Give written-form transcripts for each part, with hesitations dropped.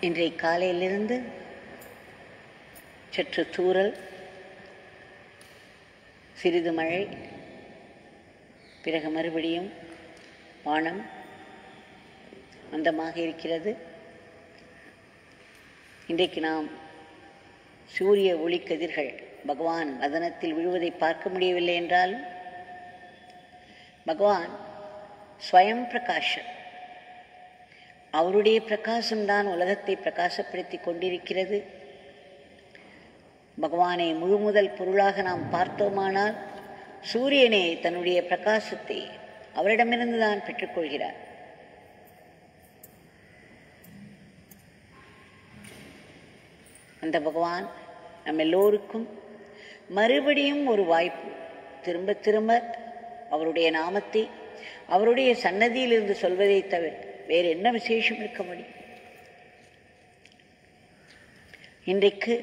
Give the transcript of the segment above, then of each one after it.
இன்றைய காலையிலிருந்து சற்று தூறல், சிறிது மழை, பிறகு மறுபடியும் வானம் மந்தமாக இருக்கிறது. இன்றைக்கு நாம் சூரிய ஒளிக்கதிர்கள் பகவான் வதனத்தில் விழுவதை பார்க்க முடியவில்லை என்றாலும் பகவான் ஸ்வயம் பிரகாஷம், அவருடைய பிரகாசம்தான் உலகத்தை பிரகாசப்படுத்தி கொண்டிருக்கிறது. பகவானை முழு முதல் பொருளாக நாம் பார்த்தோமானால் சூரியனே தன்னுடைய பிரகாசத்தை அவரிடமிருந்து தான் பெற்றுக்கொள்கிறார். அந்த பகவான் நம் எல்லோருக்கும் மறுபடியும் ஒரு வாய்ப்பு, திரும்ப திரும்ப அவருடைய நாமத்தை அவருடைய சன்னதியிலிருந்து சொல்வதை தவிர வேறு என்ன விசேஷம் இருக்க முடியும்? இன்றைக்கு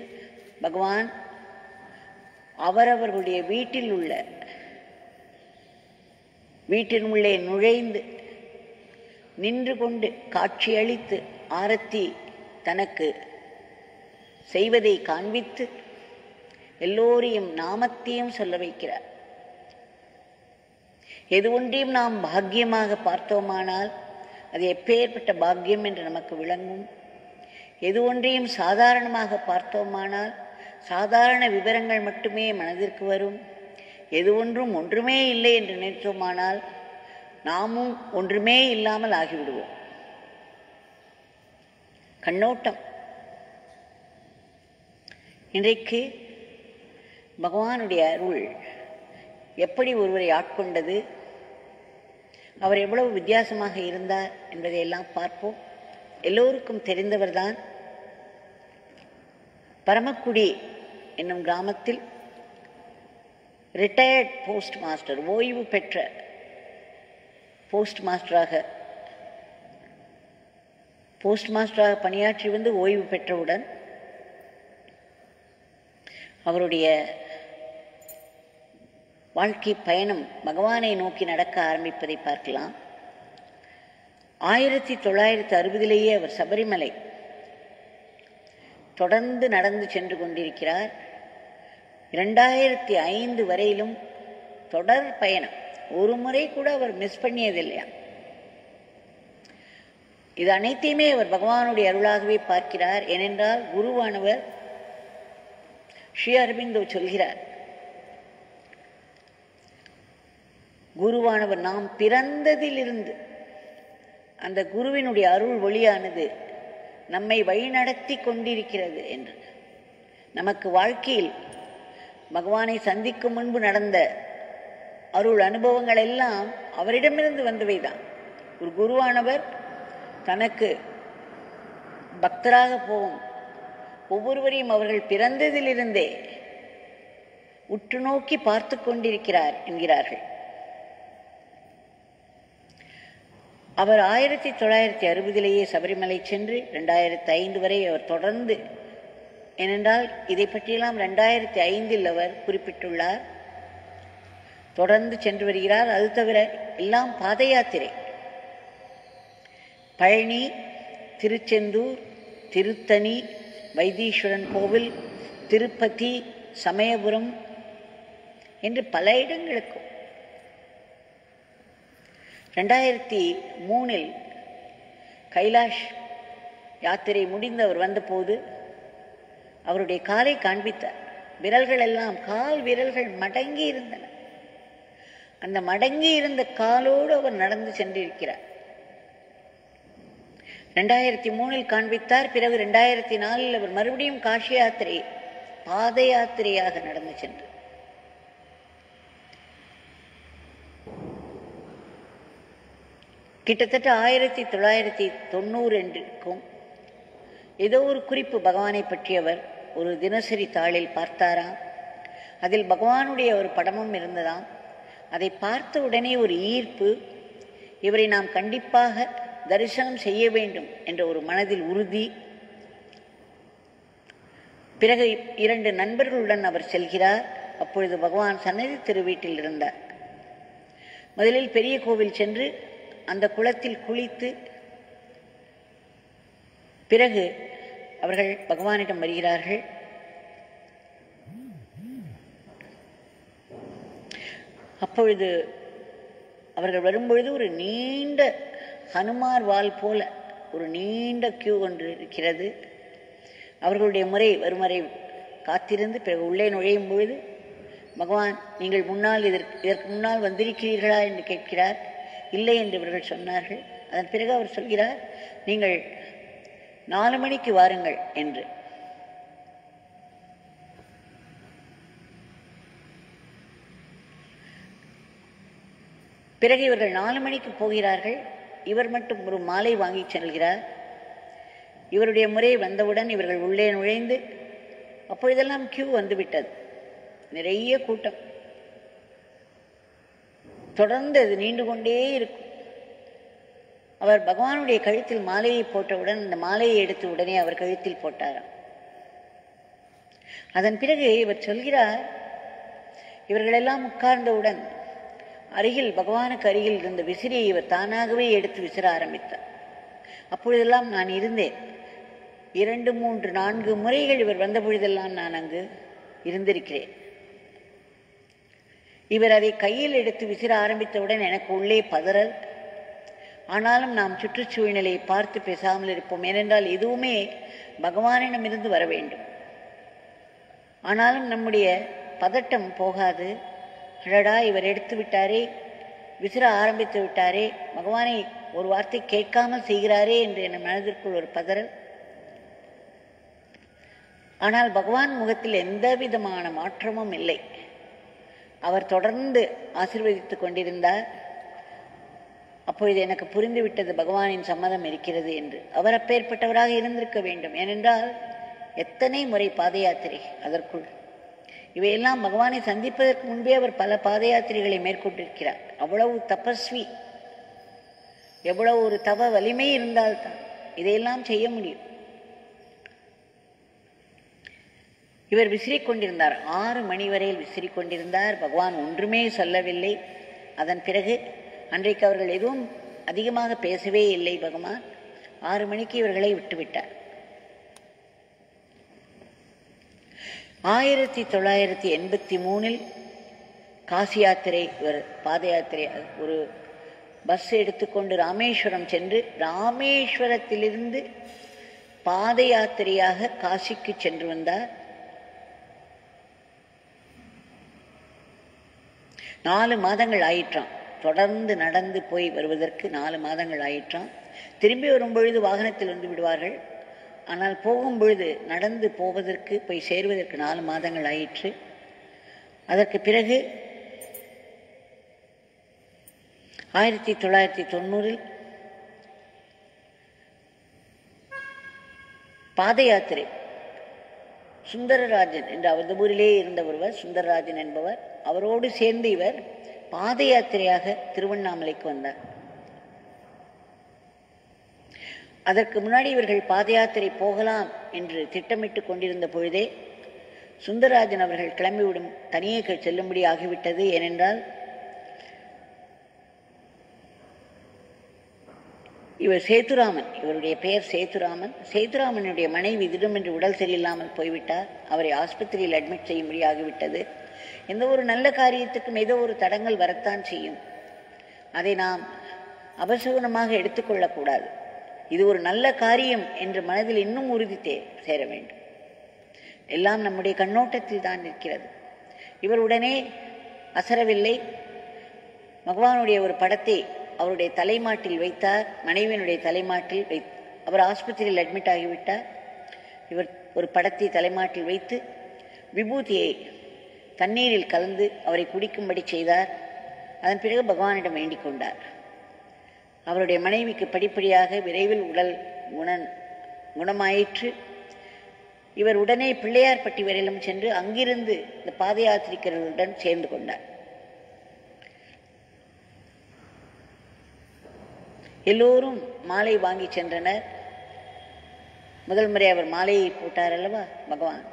பகவான் அவரவர்களுடைய வீட்டின் உள்ளே நுழைந்து நின்று கொண்டு காட்சியளித்து ஆரத்தி தனக்கு செய்வதை காண்பித்து எல்லோரையும் நாமத்தையும் சொல்ல வைக்கிறார். எது ஒன்றையும் நாம் பாக்கியமாக பார்த்தோமானால் அது எப்பேற்பட்ட பாக்கியம் என்று நமக்கு விளங்கும். எது ஒன்றையும் சாதாரணமாக பார்த்தோமானால் சாதாரண விவரங்கள் மட்டுமே மனதிற்கு வரும். எது ஒன்றும் ஒன்றுமே இல்லை என்று நினைத்தோமானால் நாமும் ஒன்றுமே இல்லாமல் ஆகிவிடுவோம். கண்ணோட்டம். இன்றைக்கு பகவானுடைய அருள் எப்படி ஒருவரை ஆட்கொண்டது, அவர் எவ்வளவு வித்தியாசமாக இருந்தார் என்பதையெல்லாம் பார்ப்போம். எல்லோருக்கும் தெரிந்தவர்தான். பரமக்குடி என்னும் கிராமத்தில் ரிட்டையர்ட் போஸ்ட் மாஸ்டர், ஓய்வு பெற்ற போஸ்ட் மாஸ்டராக பணியாற்றி வந்து ஓய்வு பெற்றவுடன் அவருடைய வாழ்க்கை பயணம் பகவானை நோக்கி நடக்க ஆரம்பிப்பதை பார்க்கலாம். 1960 அவர் சபரிமலை தொடர்ந்து நடந்து சென்று கொண்டிருக்கிறார். 2005 வரையிலும் தொடர் பயணம், ஒரு முறை கூட அவர் மிஸ் பண்ணியதில்லையா. இது அனைத்தையுமே அவர் பகவானுடைய அருளாகவே பார்க்கிறார். ஏனென்றால் குருவானவர் ஸ்ரீ அரவிந்தோ சொல்கிறார், குருவானவர் நாம் பிறந்ததிலிருந்து அந்த குருவினுடைய அருள் ஒளியானது நம்மை வழிநடத்தி கொண்டிருக்கிறது என்று. நமக்கு வாழ்க்கையில் பகவானை சந்திக்கும் முன்பு நடந்த அருள் அனுபவங்கள் எல்லாம் அவரிடமிருந்து வந்தவைதான். ஒரு குருவானவர் தனக்கு பக்தராக போகும் ஒவ்வொருவரையும் அவர்கள் பிறந்ததிலிருந்தே உற்று நோக்கி பார்த்து கொண்டிருக்கிறார் என்கிறார்கள். அவர் 1960 சபரிமலை சென்று 2005 வரை அவர் தொடர்ந்து, ஏனென்றால் இதை பற்றியெல்லாம் 2005 அவர் குறிப்பிட்டுள்ளார், தொடர்ந்து சென்று வருகிறார். அது தவிர எல்லாம் பாத யாத்திரை. பழனி, திருச்செந்தூர், திருத்தணி, வைத்தீஸ்வரன் கோவில், திருப்பதி, சமயபுரம் என்று பல இடங்களுக்கும். 2003 கைலாஷ் யாத்திரை முடிந்து அவர் வந்தபோது அவருடைய காலை காண்பித்தார். விரல்கள் எல்லாம், கால் விரல்கள் மடங்கி இருந்தன. அந்த மடங்கி இருந்த காலோடு அவர் நடந்து சென்றிருக்கிறார். 2003 காண்பித்தார். பிறகு 2004 அவர் மறுபடியும் காஷி யாத்திரை பாத யாத்திரையாக நடந்து சென்றார். கிட்டத்தட்ட 1990 என்றுக்கும் ஏதோ ஒரு குறிப்பு பகவானை பற்றியவர் ஒரு தினசரி தாளில் பார்த்தாராம். அதில் பகவானுடைய ஒரு படமும் இருந்ததாம். அதை பார்த்த உடனே ஒரு ஈர்ப்பு, இவரை நாம் கண்டிப்பாக தரிசனம் செய்ய வேண்டும் என்ற ஒரு மனதில் உறுதி. பிறகு 2 நண்பர்களுடன் அவர் செல்கிறார். அப்பொழுது பகவான் சன்னதி திருவீட்டில் இருந்தார். முதலில் பெரிய கோவில் சென்று அந்த குளத்தில் குளித்து பிறகு அவர்கள் பகவானிடம் வருகிறார்கள். அப்பொழுது அவர்கள் வரும்பொழுது ஒரு நீண்ட ஹனுமார் வால் போல ஒரு நீண்ட கியூ ஒன்று இருக்கிறது. அவர்களுடைய முறை வருமுறை காத்திருந்து பிறகு உள்ளே நுழையும் பொழுது பகவான், நீங்கள் முன்னால் இதற்கு முன்னால் வந்திருக்கிறீர்களா என்று கேட்கிறார். இல்லை என்று இவர்கள் சொன்னார்கள். அதன் பிறகு அவர் சொல்கிறார், நீங்கள் 4 மணிக்கு வாருங்கள் என்று. பிறகு இவர்கள் 4 மணிக்கு போகிறார்கள். இவர் மட்டும் ஒரு மாலை வாங்கி செல்கிறார். இவருடைய முறை வந்தவுடன் இவர்கள் உள்ளே நுழைந்து, அப்பொழுதெல்லாம் கியூ வந்துவிட்டது, நிறைய கூட்டம், தொடர்ந்து அது நீண்டு கொண்டே இருக்கும். அவர் பகவானுடைய கழுத்தில் மாலையை போட்டவுடன் அந்த மாலையை எடுத்து உடனே அவர் கழுத்தில் போட்டாராம். அதன் பிறகு இவர் சொல்கிறார், இவர்களெல்லாம் உட்கார்ந்தவுடன் அருகில் பகவானுக்கு அருகில் இருந்த விசிறியை இவர் தானாகவே எடுத்து விசிற ஆரம்பித்தார். அப்பொழுதெல்லாம் நான் இருந்தேன். 2, 3, 4 முறைகள் இவர் வந்த பொழுதெல்லாம் நான் அங்கு இருந்திருக்கிறேன். இவர் அதை கையில் எடுத்து விசிற ஆரம்பித்தவுடன் எனக்கு உள்ளே பதறல். ஆனாலும் நாம் சுற்றுச்சூழ்நிலையை பார்த்து பேசாமல் இருப்போம். ஏனென்றால் எதுவுமே பகவானிடமிருந்து வர வேண்டும். ஆனாலும் நம்முடைய பதட்டம் போகாது. அடடா, இவர் எடுத்து விட்டாரே, விசிற ஆரம்பித்து விட்டாரே, பகவானை ஒரு வார்த்தை கேட்காமல் செய்கிறாரே என்று என் மனதிற்குள் ஒரு பதறல். ஆனால் பகவான் முகத்தில் எந்த விதமான மாற்றமும் இல்லை. அவர் தொடர்ந்து ஆசீர்வதித்துக் கொண்டிருந்தார். அப்பொழுது எனக்கு புரிந்துவிட்டது பகவானின் சம்மதம் இருக்கிறது என்று. அவர் அப்பேற்பட்டவராக இருந்திருக்க வேண்டும். ஏனென்றால் எத்தனை முறை பாத யாத்திரை, அதற்குள் இவையெல்லாம் பகவானை சந்திப்பதற்கு முன்பே அவர் பல பாத யாத்திரைகளை மேற்கொண்டிருக்கிறார். அவ்வளவு தபஸ்வி, எவ்வளவு ஒரு தவ வலிமை இருந்தால்தான் இதையெல்லாம் செய்ய முடியும். இவர் விசிறிக்கொண்டிருந்தார். 6 மணி வரையில் விசிறிக்கொண்டிருந்தார். பகவான் ஒன்றுமே சொல்லவில்லை. அதன் பிறகு அன்றைக்கு அவர்கள் எதுவும் அதிகமாக பேசவே இல்லை. பகவான் 6 மணிக்கு இவர்களை விட்டுவிட்டார். 1983 காசி யாத்திரை, ஒரு பாத யாத்திரை, ஒரு பஸ் எடுத்துக்கொண்டு ராமேஸ்வரம் சென்று ராமேஸ்வரத்திலிருந்து பாத யாத்திரையாக காசிக்கு சென்று வந்தார். 4 மாதங்கள் ஆயிற்றாம். தொடர்ந்து நடந்து போய் வருவதற்கு 4 மாதங்கள் ஆயிற்றாம். திரும்பி வரும்பொழுது வாகனத்தில் வந்து விடுவார்கள். ஆனால் போகும்பொழுது நடந்து போவதற்கு, போய் சேருவதற்கு 4 மாதங்கள் ஆயிற்று. அதற்கு பிறகு 1990 பாத யாத்திரை, சுந்தரராஜன் என்ற அவரது ஊரிலே இருந்த ஒருவர், சுந்தரராஜன் என்பவர், அவரோடு சேர்ந்து இவர் பாத யாத்திரையாக திருவண்ணாமலைக்கு வந்தார். அதற்கு முன்னாடி இவர்கள் பாத யாத்திரை போகலாம் என்று திட்டமிட்டு கொண்டிருந்த பொழுதே சுந்தரராஜன் அவர்கள் கிளம்பிவிடும், தனியே செல்லும்படி ஆகிவிட்டது. ஏனென்றால் இவர் சேதுராமன், இவருடைய பெயர் சேதுராமன். சேதுராமனுடைய மனைவி திடமென்று உடல் சரியில்லாமல் போய்விட்டார். அவரை ஆஸ்பத்திரியில் அட்மிட் செய்யும்படி ஆகிவிட்டது. எந்த ஒரு நல்ல காரியத்துக்கும் ஏதோ ஒரு தடங்கள் வரத்தான் செய்யும். அதை நாம் அபசகுனமாக எடுத்துக்கொள்ளக்கூடாது. இது ஒரு நல்ல காரியம் என்று மனதில் இன்னும் உறுதி சேர வேண்டும். எல்லாம் நம்முடைய கண்ணோட்டத்தில் தான் இருக்கிறது. இவர் உடனே அசரவில்லை. பகவானுடைய ஒரு படத்தை அவருடைய தலைமாட்டில் வைத்தார், மனைவியினுடைய தலைமாட்டில் அவர் ஆஸ்பத்திரியில் அட்மிட் ஆகிவிட்டார். இவர் ஒரு படத்தை தலைமாட்டில் வைத்து விபூதியை தண்ணீரில் கலந்து அவரை குடிக்கும்படி செய்தார். அதன் பிறகு பகவானிடம் வேண்டிக் கொண்டார். அவருடைய மனைவிக்கு படிப்படியாக விரைவில் உடல் குணமாயிற்று. இவர் உடனே பிள்ளையார்பட்டி வரையிலும் சென்று அங்கிருந்து இந்த பாத யாத்திரிகர்களுடன் சேர்ந்து கொண்டார். எல்லோரும் மாலை வாங்கி சென்றனர். முதல் முறை அவர் மாலையை போட்டார் அல்லவா பகவான்.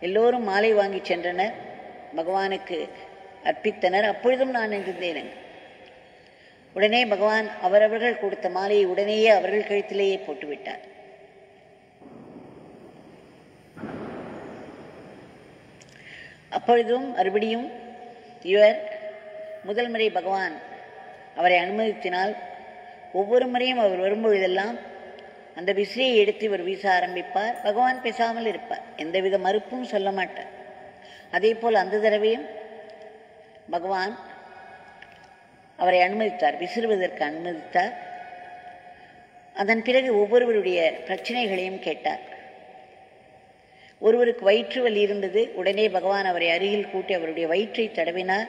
எல்லோரும் மாலை வாங்கி சென்றனர், பகவானுக்கு அர்ப்பித்தனர். அப்பொழுதும் நான் இருந்தேன். உடனே பகவான் அவரவர்கள் கொடுத்த மாலையை உடனேயே அவர்கள் கழுத்திலேயே போட்டுவிட்டார். அப்பொழுதும் மறுபடியும் இவர் முதல் முறை பகவான் அவரை அனுமதித்தினால் ஒவ்வொரு முறையும் அவர் வரும்பொழுதெல்லாம் அந்த விசிறியை எடுத்து இவர் வீச ஆரம்பிப்பார். பகவான் பேசாமல் இருப்பார், எந்தவித மறுப்பும் சொல்ல மாட்டார். அதே போல் அந்த தடவையும் பகவான் அவரை அனுமதித்தார், விசிறுவதற்கு அனுமதித்தார். அதன் பிறகு ஒவ்வொருவருடைய பிரச்சனைகளையும் கேட்டார். ஒருவருக்கு வயிற்று வலி இருந்தது. உடனே பகவான் அவரை அருகில் கூட்டி அவருடைய வயிற்றை தடவினார்.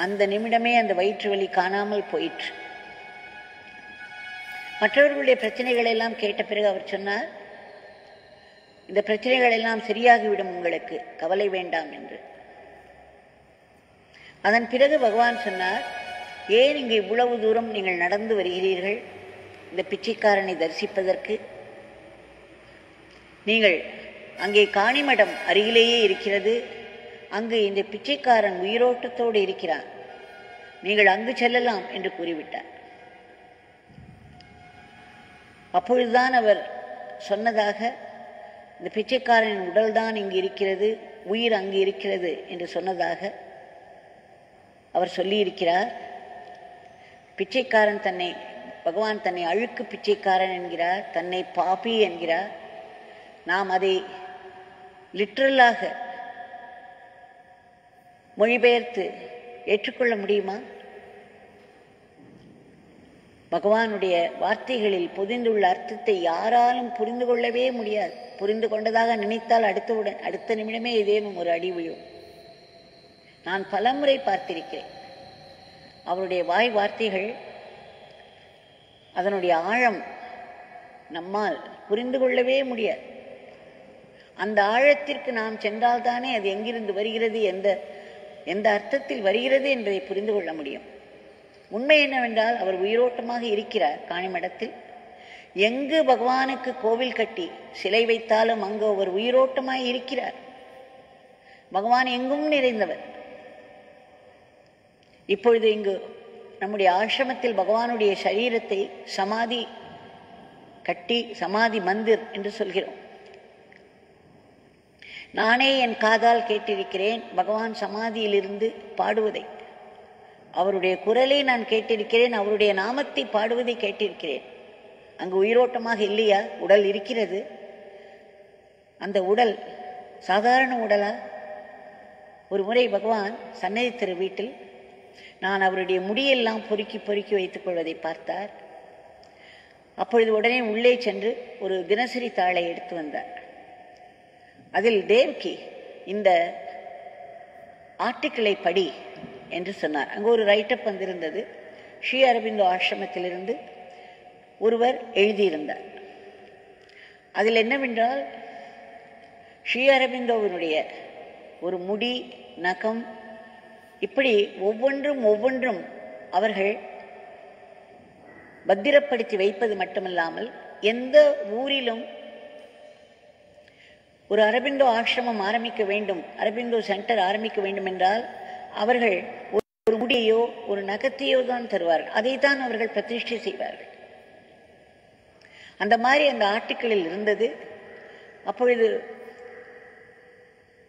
அந்த நிமிடமே அந்த வயிற்று வலி காணாமல் போயிற்று. மற்றவர்களுடைய பிரச்சனைகள் எல்லாம் கேட்ட பிறகு அவர் சொன்னார், இந்த பிரச்சனைகள் எல்லாம் சரியாகிவிடும், உங்களுக்கு கவலை வேண்டாம் என்று. அதன் பிறகு பகவான் சொன்னார், ஏன் இங்கு இவ்வளவு தூரம் நீங்கள் நடந்து வருகிறீர்கள் இந்த பிச்சைக்காரனை தரிசிப்பதற்கு? நீங்கள் அங்கே காணிமடம் அருகிலேயே இருக்கிறது, அங்கு இந்த பிச்சைக்காரன் உயிரோட்டத்தோடு இருக்கிறான், நீங்கள் அங்கு செல்லலாம் என்று கூறிவிட்டார். அப்பொழுதுதான் அவர் சொன்னதாக, இந்த பிச்சைக்காரனின் உடல்தான் இங்கு இருக்கிறது, உயிர் அங்கு இருக்கிறது என்று சொன்னதாக அவர் சொல்லியிருக்கிறார். பிச்சைக்காரன் தன்னை, பகவான் தன்னை அழுக்கு பிச்சைக்காரன் என்கிறார், தன்னை பாபி என்கிறார். நாம் அதை லிட்ரலாக மொழிபெயர்த்து ஏற்றுக்கொள்ள முடியுமா? பகவானுடைய வார்த்தைகளில் பொதிந்துள்ள அர்த்தத்தை யாராலும் புரிந்து கொள்ளவே முடியாது. புரிந்து கொண்டதாக நினைத்தால் அடுத்த நிமிடமே ஏதேனும் ஒரு அடி விழும். நான் பலமுறை பார்த்திருக்கிறேன். அவருடைய வாய் வார்த்தைகள், அதனுடைய ஆழம் நம்மால் புரிந்து கொள்ளவே முடியாது. அந்த ஆழத்திற்கு நாம் சென்றால்தானே அது எங்கிருந்து வருகிறது, எந்த அர்த்தத்தில் வருகிறது என்பதை புரிந்து கொள்ள முடியும். உண்மை என்னவென்றால், அவர் உயிரோட்டமாக இருக்கிறார் காணிமடத்தில். எங்கு பகவானுக்கு கோவில் கட்டி சிலை வைத்தாலும் அங்கு அவர் உயிரோட்டமாய் இருக்கிறார். பகவான் எங்கும் நிறைந்தவர். இப்பொழுது இங்கு நம்முடைய ஆசிரமத்தில் பகவானுடைய சரீரத்தை சமாதி கட்டி, சமாதி மந்திர் என்று சொல்கிறோம். நானே என் காதால் கேட்டிருக்கிறேன் பகவான் சமாதியிலிருந்து பாடுவதை. அவருடைய குரலை நான் கேட்டிருக்கிறேன், அவருடைய நாமத்தை பாடுவதை கேட்டிருக்கிறேன். அங்கு உயிரோட்டமாக இல்லையா? உடல் இருக்கிறது. அந்த உடல் சாதாரண உடலா? ஒரு முறை பகவான் சன்னதி திரு வீட்டில் நான் அவருடைய முடியெல்லாம் பொறுக்கி பொறுக்கி வைத்துக் கொள்வதை பார்த்தார். அப்பொழுது உடனே உள்ளே சென்று ஒரு தினசரி தாளை எடுத்து வந்தார். அதில் தேவ்கி இந்த ஆர்டிக்கிளை படி என்று சொன்னார். அங்கு ஒரு ரைட்டப் வந்திருந்தது. ஸ்ரீ அரபிந்தோ ஆசிரமத்திலிருந்து ஒருவர் எழுதியிருந்தார். அதில் என்னவென்றால், ஸ்ரீ அரபிந்தோவினுடைய ஒரு முடி, நகம், இப்படி ஒவ்வொன்றும் அவர்கள் பத்திரப்படுத்தி வைப்பது மட்டுமல்லாமல், எந்த ஊரிலும் ஒரு அரபிந்தோ ஆசிரமம் ஆரம்பிக்க வேண்டும், அரபிந்தோ சென்டர் ஆரம்பிக்க வேண்டும் என்றால் அவர்கள் ஒரு முடியையோ ஒரு நகத்தையோ தான் தருவார்கள். அதைத்தான் அவர்கள் பிரதிஷ்டை செய்வார்கள். அந்த மாதிரி அந்த ஆர்டிக்கிளில் இருந்தது. அப்பொழுது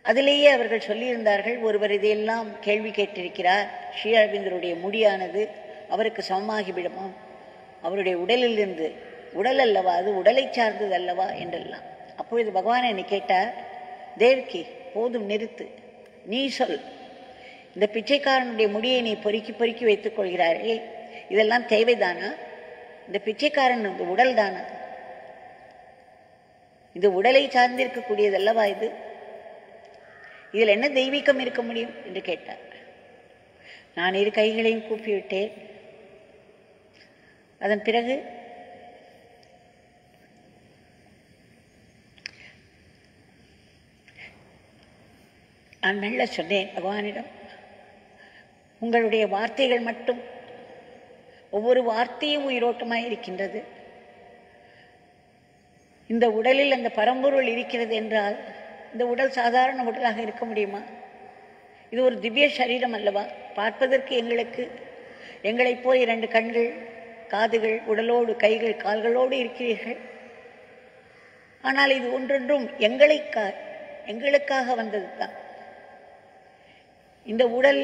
அதிலேயே அவர்கள் சொல்லியிருந்தார்கள், ஒருவர் இதையெல்லாம் கேள்வி கேட்டிருக்கிறார், ஸ்ரீ அரவிந்தருடைய முடியானது அவருக்கு சமமாகிவிடுமா, அவருடைய உடலிலிருந்து, உடல் அல்லவா அது, உடலை சார்ந்தது அல்லவா என்றெல்லாம். அப்பொழுது பகவான் என்னை கேட்டார், தேவ்கி போதும் நிறுத்து, நீ சொல், இந்த பிச்சைக்காரனுடைய முடியை நீ பொறுக்கி பொறுக்கி வைத்துக் கொள்கிறாரே, இதெல்லாம் தேவைதானா? இந்த பிச்சைக்காரன் இந்த உடல் தானா? இது உடலை சார்ந்திருக்கக்கூடியதல்லவா இது? இதில் என்ன தெய்வீகம் இருக்க முடியும் என்று கேட்டார். நான் இரு கைகளையும் கூப்பிவிட்டேன். அதன் பிறகு நான் மெல்ல சொன்னேன் பகவானிடம், உங்களுடைய வார்த்தைகள் மட்டும், ஒவ்வொரு வார்த்தையும் உயிரோட்டமாய் இருக்கின்றது. இந்த உடலில் அந்த பரம்பொருள் இருக்கிறது என்றால் இந்த உடல் சாதாரண உடலாக இருக்க முடியுமா? இது ஒரு திவ்ய சரீரம் அல்லவா? பார்ப்பதற்கு எங்களைப் போல் 2 கண்கள், காதுகள், உடலோடு கைகள், கால்களோடு இருக்கிறீர்கள். ஆனால் இது ஒன்றொன்றும் எங்களுக்காக வந்தது தான். இந்த உடல்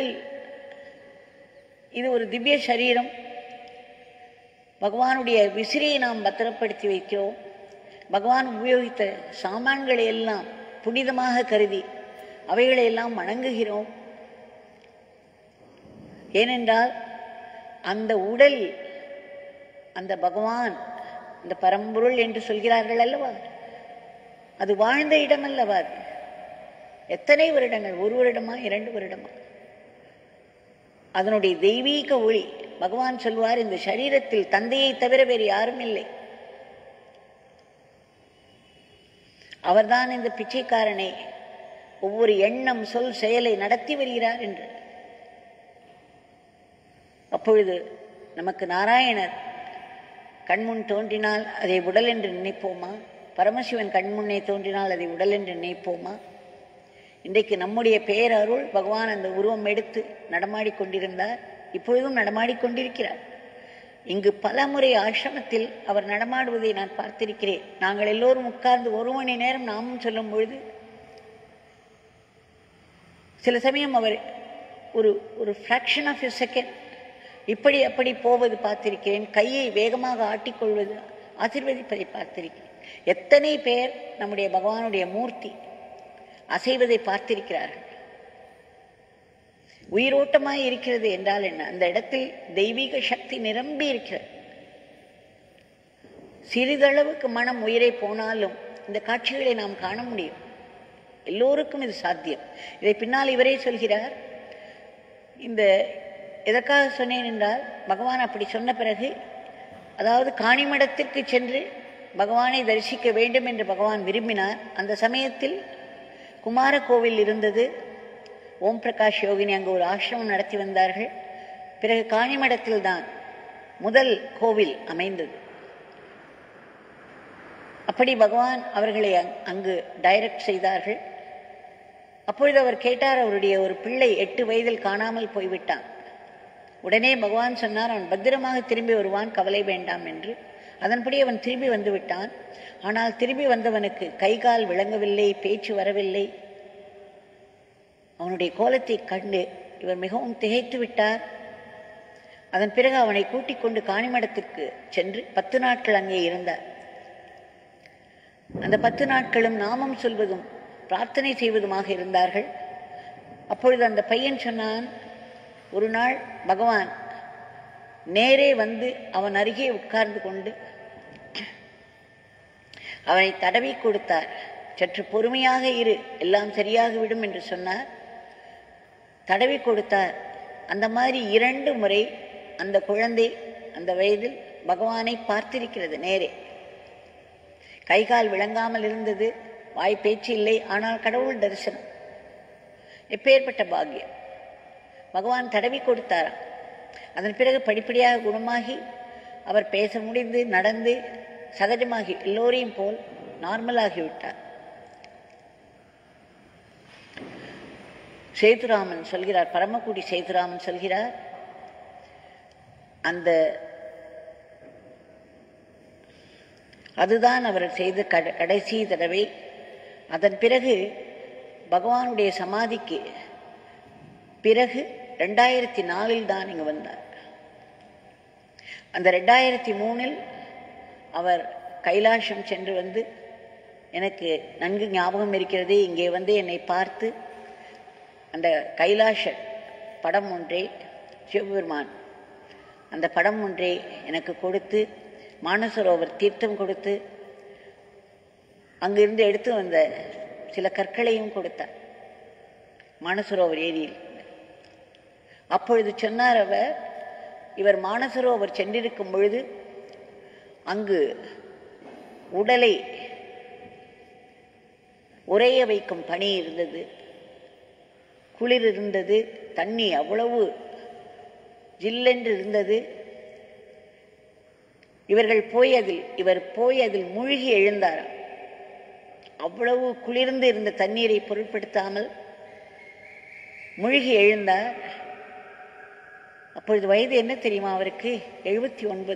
இது ஒரு திவ்ய சரீரம். பகவானுடைய விசிறியை நாம் பத்திரப்படுத்தி வைக்கிறோம். பகவான் உபயோகித்த சாமான்களை எல்லாம் புனிதமாக கருதி அவைகளை எல்லாம் வணங்குகிறோம். ஏனென்றால் அந்த உடல், அந்த பகவான், இந்த பரம்பொருள் என்று சொல்கிறார்கள் அல்லவா, அது வாழ்ந்த இடம் அல்லவா. அது எத்தனை வருடங்கள், 1 வருடமா 2 வருடமா, அதனுடைய தெய்வீக ஒளி. பகவான் சொல்வார், இந்த சரீரத்தில் தந்தையை தவிர வேறு யாரும் இல்லை. அவர்தான் இந்த பிச்சைக்காரனை ஒவ்வொரு எண்ணம் சொல் செயலை நடத்தி வருகிறார் என்று. அப்பொழுது நமக்கு நாராயணர் கண்முன் தோன்றினால் அதை உடல் என்று நினைப்போமா? பரமசிவன் கண்முன்னே தோன்றினால் அதை உடல் என்று நினைப்போமா? இன்றைக்கு நம்முடைய பேரருள் பகவான் அந்த உருவம் எடுத்து நடமாடிக்கொண்டிருந்தார். இப்பொழுதும் நடமாடிக்கொண்டிருக்கிறார். இங்கு பல முறை ஆசிரமத்தில் அவர் நடமாடுவதை நான் பார்த்திருக்கிறேன். நாங்கள் எல்லோரும் உட்கார்ந்து 1 மணி நேரம் நாமும் சொல்லும் பொழுது சில சமயம் அவர் ஒரு ஃப்ராக்ஷன் ஆஃப் எ செகண்ட் இப்படி அப்படி போவது பார்த்திருக்கிறேன். கையை வேகமாக ஆட்டிக்கொள்வது, ஆசீர்வதிப்பதை பார்த்திருக்கிறேன். எத்தனை பேர் நம்முடைய பகவானுடைய மூர்த்தி அசைவதை பார்த்திருக்கிறார்கள். உயிரோட்டமாய் இருக்கிறது என்றால் என்ன? அந்த இடத்தில் தெய்வீக சக்தி நிரம்பி இருக்கிறது. சிறிதளவுக்கு மனம் உயிரை போனாலும் இந்த காட்சிகளை நாம் காண முடியும். எல்லோருக்கும் இது சாத்தியம். இதை பின்னால் இவரே சொல்கிறார். இந்த எதற்காக சொன்னேன் என்றால், பகவான் அப்படி சொன்ன பிறகு, அதாவது காணிமடத்திற்கு சென்று பகவானை தரிசிக்க வேண்டும் என்று பகவான் விரும்பினார். அந்த சமயத்தில் குமார கோவில் இருந்தது. ஓம் பிரகாஷ் யோகினி அங்கு ஒரு ஆசிரமம் நடத்தி வந்தார்கள். பிறகு காணிமடத்தில் தான் முதல் கோவில் அமைந்தது. அப்படி பகவான் அவர்களை அங்கு டைரக்ட் செய்தார்கள். அப்பொழுது அவர் கேட்டார், அவருடைய ஒரு பிள்ளை 8 வயதில் காணாமல் போய்விட்டான். உடனே பகவான் சொன்னார், அவன் பத்திரமாக திரும்பி வருவான், கவலை வேண்டாம் என்று. அதன்படி அவன் திரும்பி வந்து விட்டான். ஆனால் திரும்பி வந்தவனுக்கு கை கால் விளங்கவில்லை, பேச்சு வரவில்லை. அவனுடைய கோலத்தை கண்டு இவர் மிகவும் திகைத்து விட்டார். அதன் பிறகு அவனை கூட்டிக் கொண்டு காணிமடத்திற்கு சென்று 10 நாட்கள் அங்கே இருந்தார். அந்த 10 நாட்களும் நாமம் சொல்வதும் பிரார்த்தனை செய்வதுமாக இருந்தார்கள். அப்பொழுது அந்த பையன் சொன்னான், ஒரு நாள் பகவான் நேரே வந்து அவன் அருகே உட்கார்ந்து கொண்டு அவனை தடவி கொடுத்தார். சற்று பொறுமையாக இரு, எல்லாம் சரியாகிவிடும் என்று சொன்னார். தடவி கொடுத்தார். அந்த மாதிரி 2 முறை அந்த குழந்தை அந்த வயதில் பகவானை பார்த்திருக்கிறது நேரே. கைகால் விளங்காமல் இருந்தது, வாய் பேச்சு இல்லை, ஆனால் கடவுள் தரிசனம். எப்பேற்பட்ட பாக்கியம்! பகவான் தடவி கொடுத்தாராம். அதன் பிறகு படிப்படியாக குணமாகி அவர் பேச முடிந்து, நடந்து, சகஜமாகி எல்லோரையும் போல் நார்மலாகிவிட்டார். சேதுராமன் சொல்கிறார், பரமக்குடி சேதுராமன் சொல்கிறார், அதுதான் அவர் செய்த கடைசி தடவை. அதன் பிறகு பகவானுடைய சமாதிக்கு பிறகு 2004 தான் இங்கு வந்தார். அந்த 2003 அவர் கைலாசம் சென்று வந்து, எனக்கு நன்கு ஞாபகம் இருக்கிறது, இங்கே வந்து என்னை பார்த்து அந்த கைலாச படம் ஒன்றை, சிவபெருமான் அந்த படம் ஒன்றை எனக்கு கொடுத்து, மானசரோவர் தீர்த்தம் கொடுத்து, அங்கிருந்து எடுத்து வந்த சில கற்களையும் கொடுத்தார் மானசரோவர் ஏரியில். அப்பொழுது சொன்னார் அவர், இவர் மானசரோவர் சென்றிருக்கும் பொழுது அங்கு உடலை உறைய வைக்கும் பணி இருந்தது, குளிர் இருந்தது, தண்ணி அவ்வளவு ஜில்லென்று இருந்தது. இவர் போய் அதில் மூழ்கி எழுந்தார். அவ்வளவு குளிர்ந்து இருந்த தண்ணீரை பொருட்படுத்தாமல் மூழ்கி எழுந்தார். அப்பொழுது வயது என்ன தெரியுமா அவருக்கு? 79.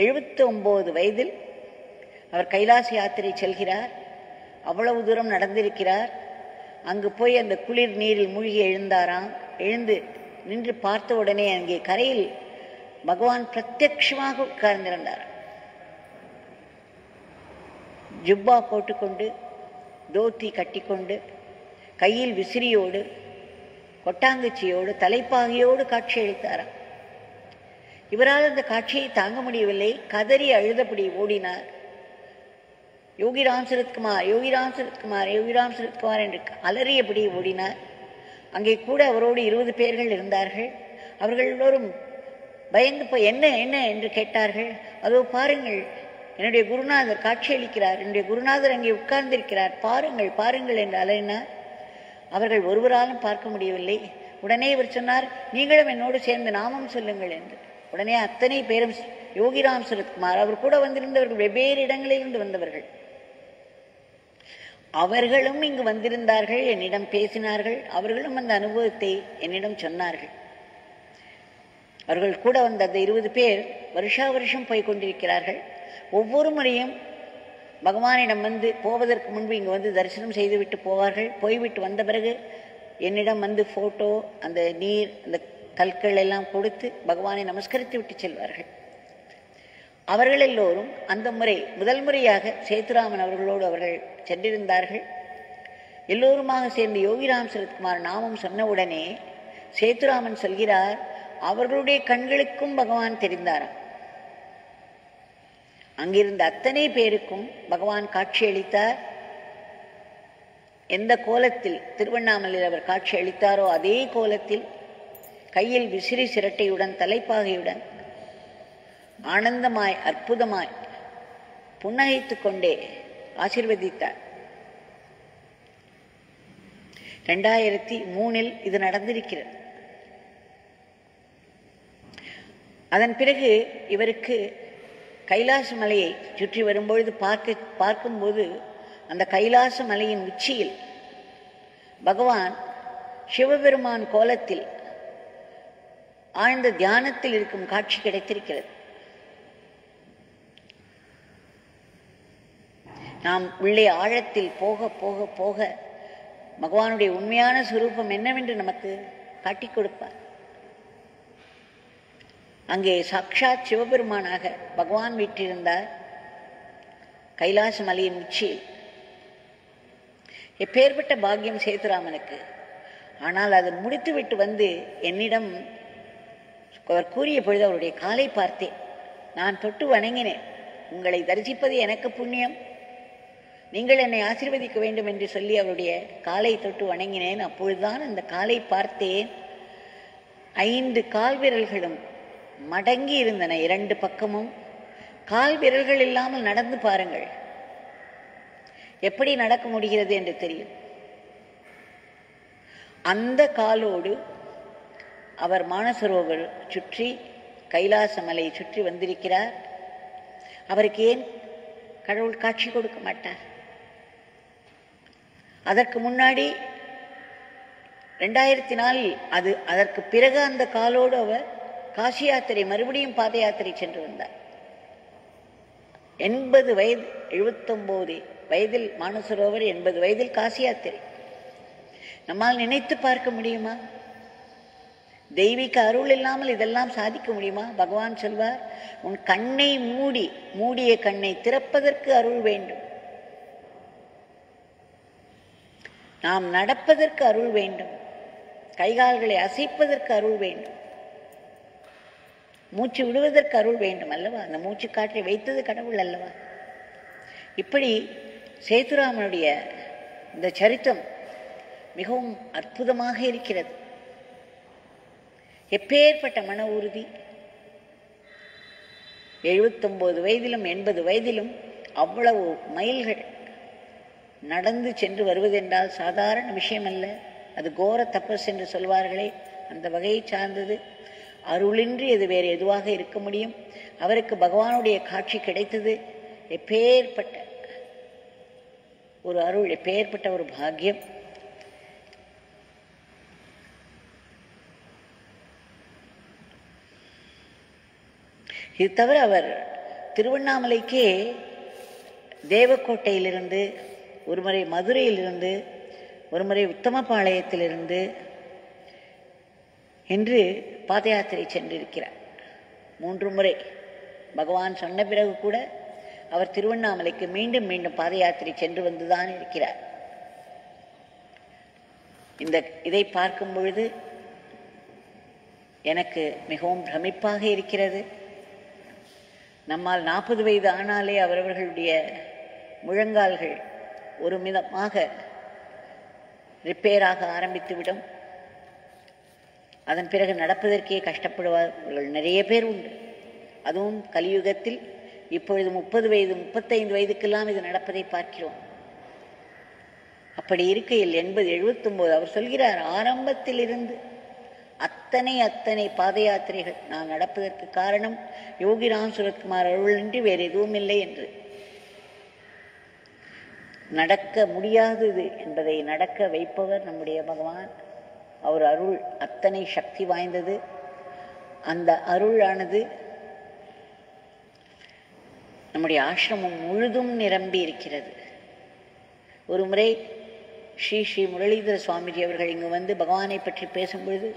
79 வயதில் அவர் கைலாச யாத்திரை செல்கிறார். அவ்வளவு தூரம் நடந்திருக்கிறார். அங்கு போய் அந்த குளிர் நீரில் மூழ்கி எழுந்தாராம். எழுந்து நின்று பார்த்த உடனே அங்கே கரையில் பகவான் பிரத்யட்சமாக உட்கார்ந்திருந்தார். ஜுப்பா போட்டுக்கொண்டு, தோத்தி கட்டிக்கொண்டு, கையில் விசிறியோடு, கொட்டாங்குச்சியோடு, தலைப்பாகையோடு காட்சி அளித்தாராம். இவரால் அந்த காட்சியை தாங்க முடியவில்லை. கதறி அழுதபடி ஓடினார். யோகிராம் சரத்குமார், யோகிராம் சரத்குமார், யோகிராம் சரத்குமார் என்று அலறியபடி ஓடினார். அங்கே கூட அவரோடு 20 பேர்கள் இருந்தார்கள். அவர்கள் எல்லோரும் பயந்து போய் என்ன என்ன என்று கேட்டார்கள். அதோ பாருங்கள், என்னுடைய குருநாதர் காட்சியளிக்கிறார், என்னுடைய குருநாதர் அங்கே உட்கார்ந்திருக்கிறார், பாருங்கள் பாருங்கள் என்று அலறினார். அவர்கள் ஒருவராலும் பார்க்க முடியவில்லை. உடனே இவர் சொன்னார், நீங்களும் என்னோடு சேர்ந்து நாமம் சொல்லுங்கள் என்று. உடனே அத்தனை பேரும் யோகிராம் சரத்குமார், அவர் கூட வந்திருந்தவர்கள் வெவ்வேறு இடங்களிலிருந்து வந்தவர்கள், அவர்களும் இங்கு வந்திருந்தார்கள். என்னிடம் பேசினார்கள். அவர்களும் அந்த அனுபவத்தை என்னிடம் சொன்னார்கள். அவர்கள் கூட வந்த அந்த 20 பேர் வருஷா வருஷம் போய் கொண்டிருக்கிறார்கள். ஒவ்வொரு முறையும் பகவானிடம் வந்து போவதற்கு முன்பு இங்கு வந்து தரிசனம் செய்துவிட்டு போவார்கள். போய்விட்டு வந்த பிறகு என்னிடம் வந்து ஃபோட்டோ, அந்த நீர், அந்த கற்கள் எல்லாம் கொடுத்து பகவானை நமஸ்கரித்து விட்டு செல்வார்கள். அவர்கள் எல்லோரும் அந்த முறை முதல் முறையாக சேத்துராமன் அவர்களோடு அவர்கள் சென்றிருந்தார்கள். எல்லோருமாக சேர்ந்து யோகிராம் சரத்குமார் நாமம் சொன்னவுடனே சேத்துராமன் சொல்கிறார், அவர்களுடைய கண்களுக்கும் பகவான் தெரிந்தாராம். அங்கிருந்த அத்தனை பேருக்கும் பகவான் காட்சி அளித்தார். எந்த கோலத்தில் திருவண்ணாமலையில் அவர் காட்சி அளித்தாரோ அதே கோலத்தில் கையில் விசிறி சிரட்டையுடன், தலைப்பாகையுடன், ஆனந்தமாய் அற்புதமாய் புன்னகைத்துக் கொண்டே ஆசீர்வதித்தார். 2003 இது நடந்திருக்கிறது. அதன் பிறகு இவருக்கு கைலாச மலையை சுற்றி வரும்பொழுது பார்க்கும்போது அந்த கைலாச மலையின் உச்சியில் பகவான் சிவபெருமான் கோலத்தில் ஆழ்ந்த தியானத்தில் இருக்கும் காட்சி கிடைத்திருக்கிறது. நாம் உள்ளே ஆழத்தில் போக போக போக பகவானுடைய உண்மையான சுரூபம் என்னவென்று நமக்கு காட்டிக் கொடுப்பார். அங்கே சாக்ஷாத் சிவபெருமானாக பகவான் வீற்றிருந்தார் கைலாச மலையின் உச்சியில். எப்பேற்பட்ட பாக்கியம் சேதுராமனுக்கு! ஆனால் அதை முடித்துவிட்டு வந்து என்னிடம் அவர் கூறிய பொழுது அவருடைய காலை பார்த்தேன். நான் தொட்டு வணங்கினேன். உங்களை தரிசிப்பது எனக்கு புண்ணியம், நீங்கள் என்னை ஆசீர்வதிக்க வேண்டும் என்று சொல்லி அவருடைய காலை தொட்டு வணங்கினேன். அப்பொழுதுதான் அந்த காலை பார்த்தேன். 5 கால் விரல்களும் மடங்கி இருந்தன. 2 பக்கமும் கால் விரல்கள் இல்லாமல் நடந்து பாருங்கள், எப்படி நடக்க முடிகிறது என்று தெரியும். அந்த காலோடு அவர் மானசரோவர் சுற்றி, கைலாச மலையை சுற்றி வந்திருக்கிறார். அவருக்கு ஏன் கடவுள் காட்சி கொடுக்க மாட்டார்? அதற்கு முன்னாடி 2004 அதற்கு பிறகு அந்த காலோடு அவர் காசி யாத்திரை, மறுபடியும் பாத யாத்திரை சென்று வந்தார். 80 வயது, 79 வயதில் மானசரோவர், 80 வயதில் காசி யாத்திரை. நம்மால் நினைத்து பார்க்க முடியுமா? தெய்வீக அருள் இல்லாமல் இதெல்லாம் சாதிக்க முடியுமா? பகவான் சொல்வார், உன் கண்ணை மூடிய கண்ணை திறப்பதற்கு அருள் வேண்டும். நாம் நடப்பதற்கு அருள் வேண்டும். கைகால்களை அசைப்பதற்கு அருள் வேண்டும். மூச்சு விடுவதற்கு அருள் வேண்டும் அல்லவா? அந்த மூச்சு காற்றை வைத்தது கடவுள் அல்லவா? இப்படி சேதுராமனுடைய இந்த சரித்திரம் மிகவும் அற்புதமாக இருக்கிறது. எப்பேற்பட்ட மன உறுதி! 79 வயதிலும் 80 வயதிலும் அவ்வளவு மைல்கள் நடந்து சென்று வருவதென்றால் சாதாரண விஷயம் அல்ல. அது கோர தபஸ் என்று சொல்வார்களே, அந்த வகையை சார்ந்தது. அருளின்றி அது வேறு எதுவாக இருக்க முடியும்? அவருக்கு பகவானுடைய காட்சி கிடைத்தது. எப்பேற்பட்ட ஒரு அருள், எப்பேற்பட்ட ஒரு பாக்கியம்! இது தவிர அவர் திருவண்ணாமலைக்கே தேவக்கோட்டையிலிருந்து, ஒருமுறை மதுரையிலிருந்து ஒருமுறை உத்தமபாளையத்திலிருந்து என்று பாத யாத்திரை சென்றிருக்கிறார். 3 முறை பகவான் சொன்ன பிறகு கூட அவர் திருவண்ணாமலைக்கு மீண்டும் மீண்டும் பாத யாத்திரை சென்று வந்துதான் இருக்கிறார். இதை பார்க்கும் பொழுது எனக்கு மிகவும் பிரமிப்பாக இருக்கிறது. நம்மால் 40 வயது ஆனாலே அவரவர்களுடைய முழங்கால்கள் ஒரு விதமாக ரிப்பேராக ஆரம்பித்துவிடும். அதன் பிறகு நடப்பதற்கே கஷ்டப்படுவார்கள் நிறைய பேர் உண்டு. அதுவும் கலியுகத்தில் இப்பொழுது 30 வயது 35 வயதுக்கெல்லாம் இது நடப்பதை பார்க்கிறோம். அப்படி இருக்கையில் 80 79 அவர் சொல்கிறார், ஆரம்பத்தில் இருந்து அத்தனை பாத யாத்திரைகள் நான் நடப்பதற்கு காரணம் யோகி ராம் சுரத்குமார் அருளின்றி வேறு எதுவும் இல்லை என்று. நடக்க முடியாதது என்பதை நடக்க வைப்பவர் நம்முடைய பகவான். அவர் அருள் அத்தனை சக்தி வாய்ந்தது. அந்த அருளானது நம்முடைய ஆசிரமம் முழுதும் நிரம்பி இருக்கிறது. ஒரு முறை ஸ்ரீ முரளிதர சுவாமிஜி அவர்கள் இங்கு வந்து பகவானை பற்றி பேசும்பொழுது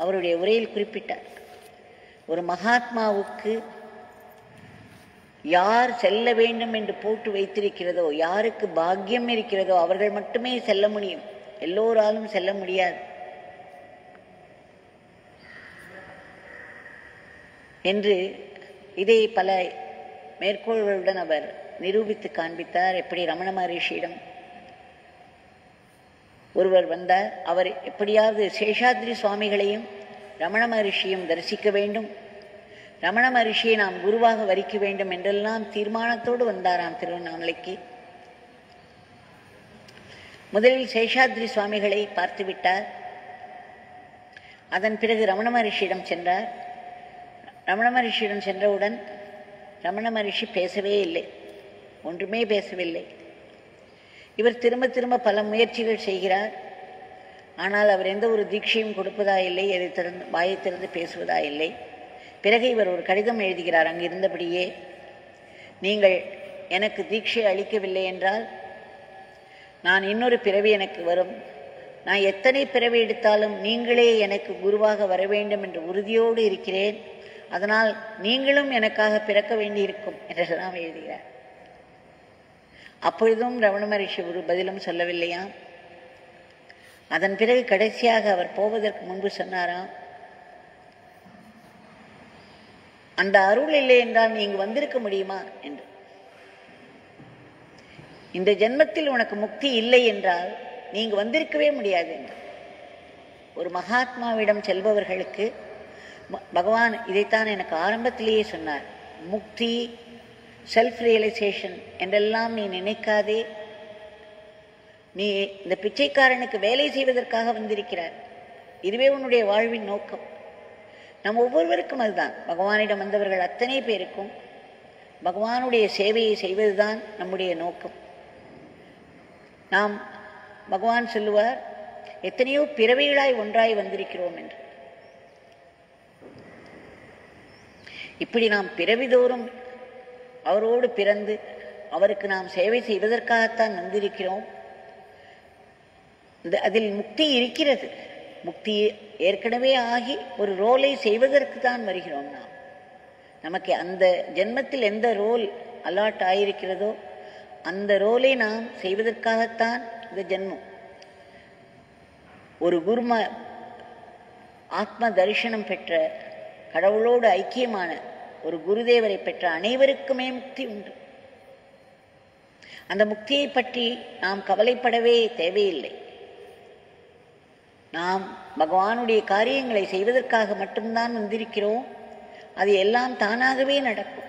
அவருடைய உரையில் குறிப்பிட்டார், ஒரு மகாத்மாவுக்கு யார் செல்ல வேண்டும் என்று போட்டு வைத்திருக்கிறதோ, யாருக்கு பாக்கியம் இருக்கிறதோ அவர்கள் மட்டுமே செல்ல முடியும், எல்லோராலும் செல்ல முடியாது என்று இதை பல மேற்கோள்களுடன் அவர் நிரூபித்து காண்பித்தார். எப்படி ரமண மகரிஷியிடம் ஒருவர் வந்தார். அவர் எப்படியாவது சேஷாத்ரி சுவாமிகளையும் ரமண மகரிஷியும் தரிசிக்க வேண்டும், ரமண மகரிஷியை நாம் குருவாக வரிக்க வேண்டும் என்றெல்லாம் தீர்மானத்தோடு வந்தாராம் திருவண்ணாமலைக்கு. முதலில் சேஷாத்ரி சுவாமிகளை பார்த்துவிட்டார். அதன் பிறகு ரமண மகரிஷியிடம் சென்றார். ரமண மகரிஷியிடம் சென்றவுடன் ரமண மகரிஷி பேசவே இல்லை, ஒன்றுமே பேசவில்லை. இவர் திரும்ப திரும்ப பல முயற்சிகள் செய்கிறார். ஆனால் அவர் எந்த ஒரு தீட்சையும் கொடுப்பதா இல்லை, எதை திறந்து வாயை திறந்து பேசுவதா இல்லை. பிறகு இவர் ஒரு கடிதம் எழுதுகிறார் அங்கு இருந்தபடியே, நீங்கள் எனக்கு தீட்சை அளிக்கவில்லை என்றால் நான் இன்னொரு பிறவி எனக்கு வரும், நான் எத்தனை பிறவி எடுத்தாலும் நீங்களே எனக்கு குருவாக வர வேண்டும் என்று உறுதியோடு இருக்கிறேன், அதனால் நீங்களும் எனக்காக பிறக்க வேண்டியிருக்கும் என்றெல்லாம் எழுதுகிறார். அப்பொழுதும் ரமண மகரிஷி ஒரு பதிலும் சொல்லவில்லையாம். அதன் பிறகு கடைசியாக அவர் போவதற்கு முன்பு சொன்னாராம், அந்த அருள் இல்லை என்றால் நீங்க வந்திருக்க முடியுமா என்று. இந்த ஜென்மத்தில் உனக்கு முக்தி இல்லை என்றால் நீங்க வந்திருக்கவே முடியாது என்று. ஒரு மகாத்மாவிடம் செல்பவர்களுக்கு பகவான் இதைத்தான் எனக்கு ஆரம்பத்திலேயே சொன்னார், முக்தி செல்ஃப் ரியலைசேஷன் என்றெல்லாம் நீ நினைக்காதே, நீ இந்த பிச்சைக்காரனுக்கு வேலை செய்வதற்காக வந்திருக்கிறார், இதுவே உன்னுடைய வாழ்வின் நோக்கம். நம் ஒவ்வொருவருக்கும் அதுதான். பகவானிடம் வந்தவர்கள் அத்தனை பேருக்கும் பகவானுடைய சேவையை செய்வதுதான் நம்முடைய நோக்கம். நாம் பகவான் சொல்லுவார், எத்தனையோ பிறவிகளாய் ஒன்றாய் வந்திருக்கிறோம் என்று. இப்படி நாம் பிறவிதோறும் அவரோடு பிறந்து அவருக்கு நாம் சேவை செய்வதற்காகத்தான் வந்திருக்கிறோம். அதில் முக்தி இருக்கிறது. முக்தி ஏற்கனவே ஆகி ஒரு ரோலை செய்வதற்கு தான் வருகிறோம். நாம் நமக்கு அந்த ஜென்மத்தில் எந்த ரோல் அலாட் ஆயிருக்கிறதோ அந்த ரோலை நாம் செய்வதற்காகத்தான் இந்த ஜென்மம். ஒரு ஆத்ம தரிசனம் பெற்ற, கடவுளோடு ஐக்கியமான ஒரு குருதேவரை பெற்ற அனைவருக்குமே முக்தி உண்டு. அந்த முக்தியை பற்றி நாம் கவலைப்படவே தேவையில்லை. நாம் பகவானுடைய காரியங்களை செய்வதற்காக மட்டும்தான் வந்திருக்கிறோம். அது எல்லாம் தானாகவே நடக்கும்.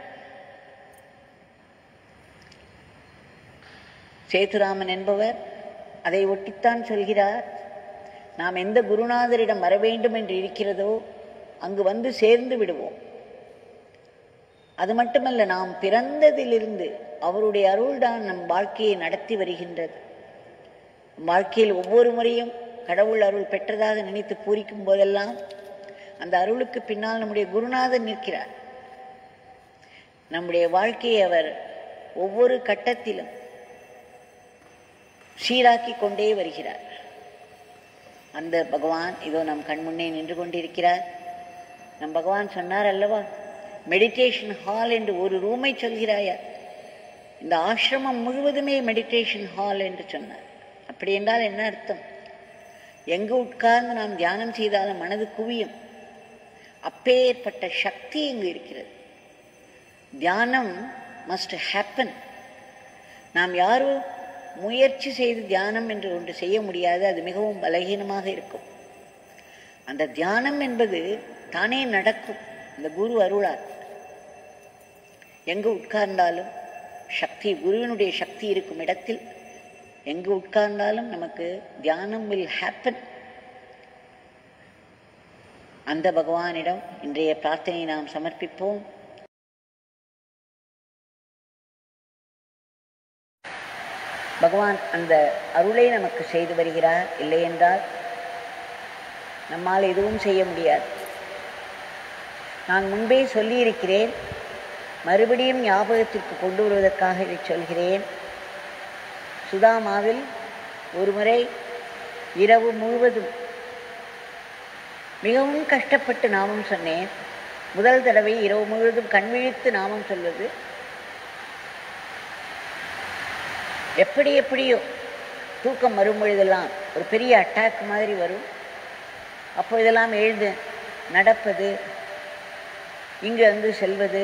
சேதுராமன் என்பவர் அதை ஒட்டித்தான் சொல்கிறார், நாம் எந்த குருநாதரிடம் வர வேண்டும் என்று இருக்கிறதோ அங்கு வந்து சேர்ந்து விடுவோம். அது மட்டுமல்ல, நாம் பிறந்ததிலிருந்து அவருடைய அருள்தான் நம் வாழ்க்கையை நடத்தி வருகின்றது. வாழ்க்கையில் ஒவ்வொரு முறையும் கடவுள் அருள் பெற்றதாக நினைத்து பூரிக்கும் போதெல்லாம் அந்த அருளுக்கு பின்னால் நம்முடைய குருநாதர் நிற்கிறார். நம்முடைய வாழ்க்கையை அவர் ஒவ்வொரு கட்டத்திலும் சீராக்கி கொண்டே வருகிறார். அந்த பகவான் இதோ நம் கண்முன்னே நின்று கொண்டிருக்கிறார். நம் பகவான் சொன்னார் அல்லவா, மெடிடேஷன் ஹால் என்று ஒரு ரூமை சொல்கிறாயா, இந்த ஆசிரமம் முழுவதுமே மெடிடேஷன் ஹால் என்று சொன்னார். அப்படி என்றால் என்ன அர்த்தம்? எங்கு உட்கார்ந்து நாம் தியானம் செய்தாலும் மனது குவியும். அப்பேற்பட்ட சக்தி இங்கு இருக்கிறது. தியானம் மஸ்ட் ஹேப்பன். நாம் யாரும் முயற்சி செய்து தியானம் என்று ஒன்று செய்ய முடியாது. அது மிகவும் பலகீனமாக இருக்கும். அந்த தியானம் என்பது தானே நடக்கும். இந்த குரு அருளார் எங்கு உட்கார்ந்தாலும் சக்தி, குருவினுடைய சக்தி இருக்கும் இடத்தில் எங்கு உட்கார்ந்தாலும் நமக்கு தியானம் will happen. அந்த பகவானிடம் இன்றைய பிரார்த்தனை நாம் சமர்ப்பிப்போம். பகவான் அந்த அருளை நமக்கு செய்து வருகிறார். இல்லை என்றால் நம்மால் எதுவும் செய்ய முடியாது. நான் முன்பே சொல்லியிருக்கிறேன், மறுபடியும் ஞாபகத்திற்கு கொண்டு வருவதற்காக இதை சொல்கிறேன். சுதாமாவில் ஒரு முறை இரவு முழுவதும் மிகவும் கஷ்டப்பட்டு நாமம் சொன்னேன். முதல் தடவை இரவு முழுவதும் கண்விழித்து நாமம் சொல்வது எப்படியோ தூக்கம் வரும் பொழுதெல்லாம் ஒரு பெரிய அட்டாக் மாதிரி வரும். அப்பொழுதெல்லாம் எழுது நடப்பது, இங்கு அங்கு செல்வது,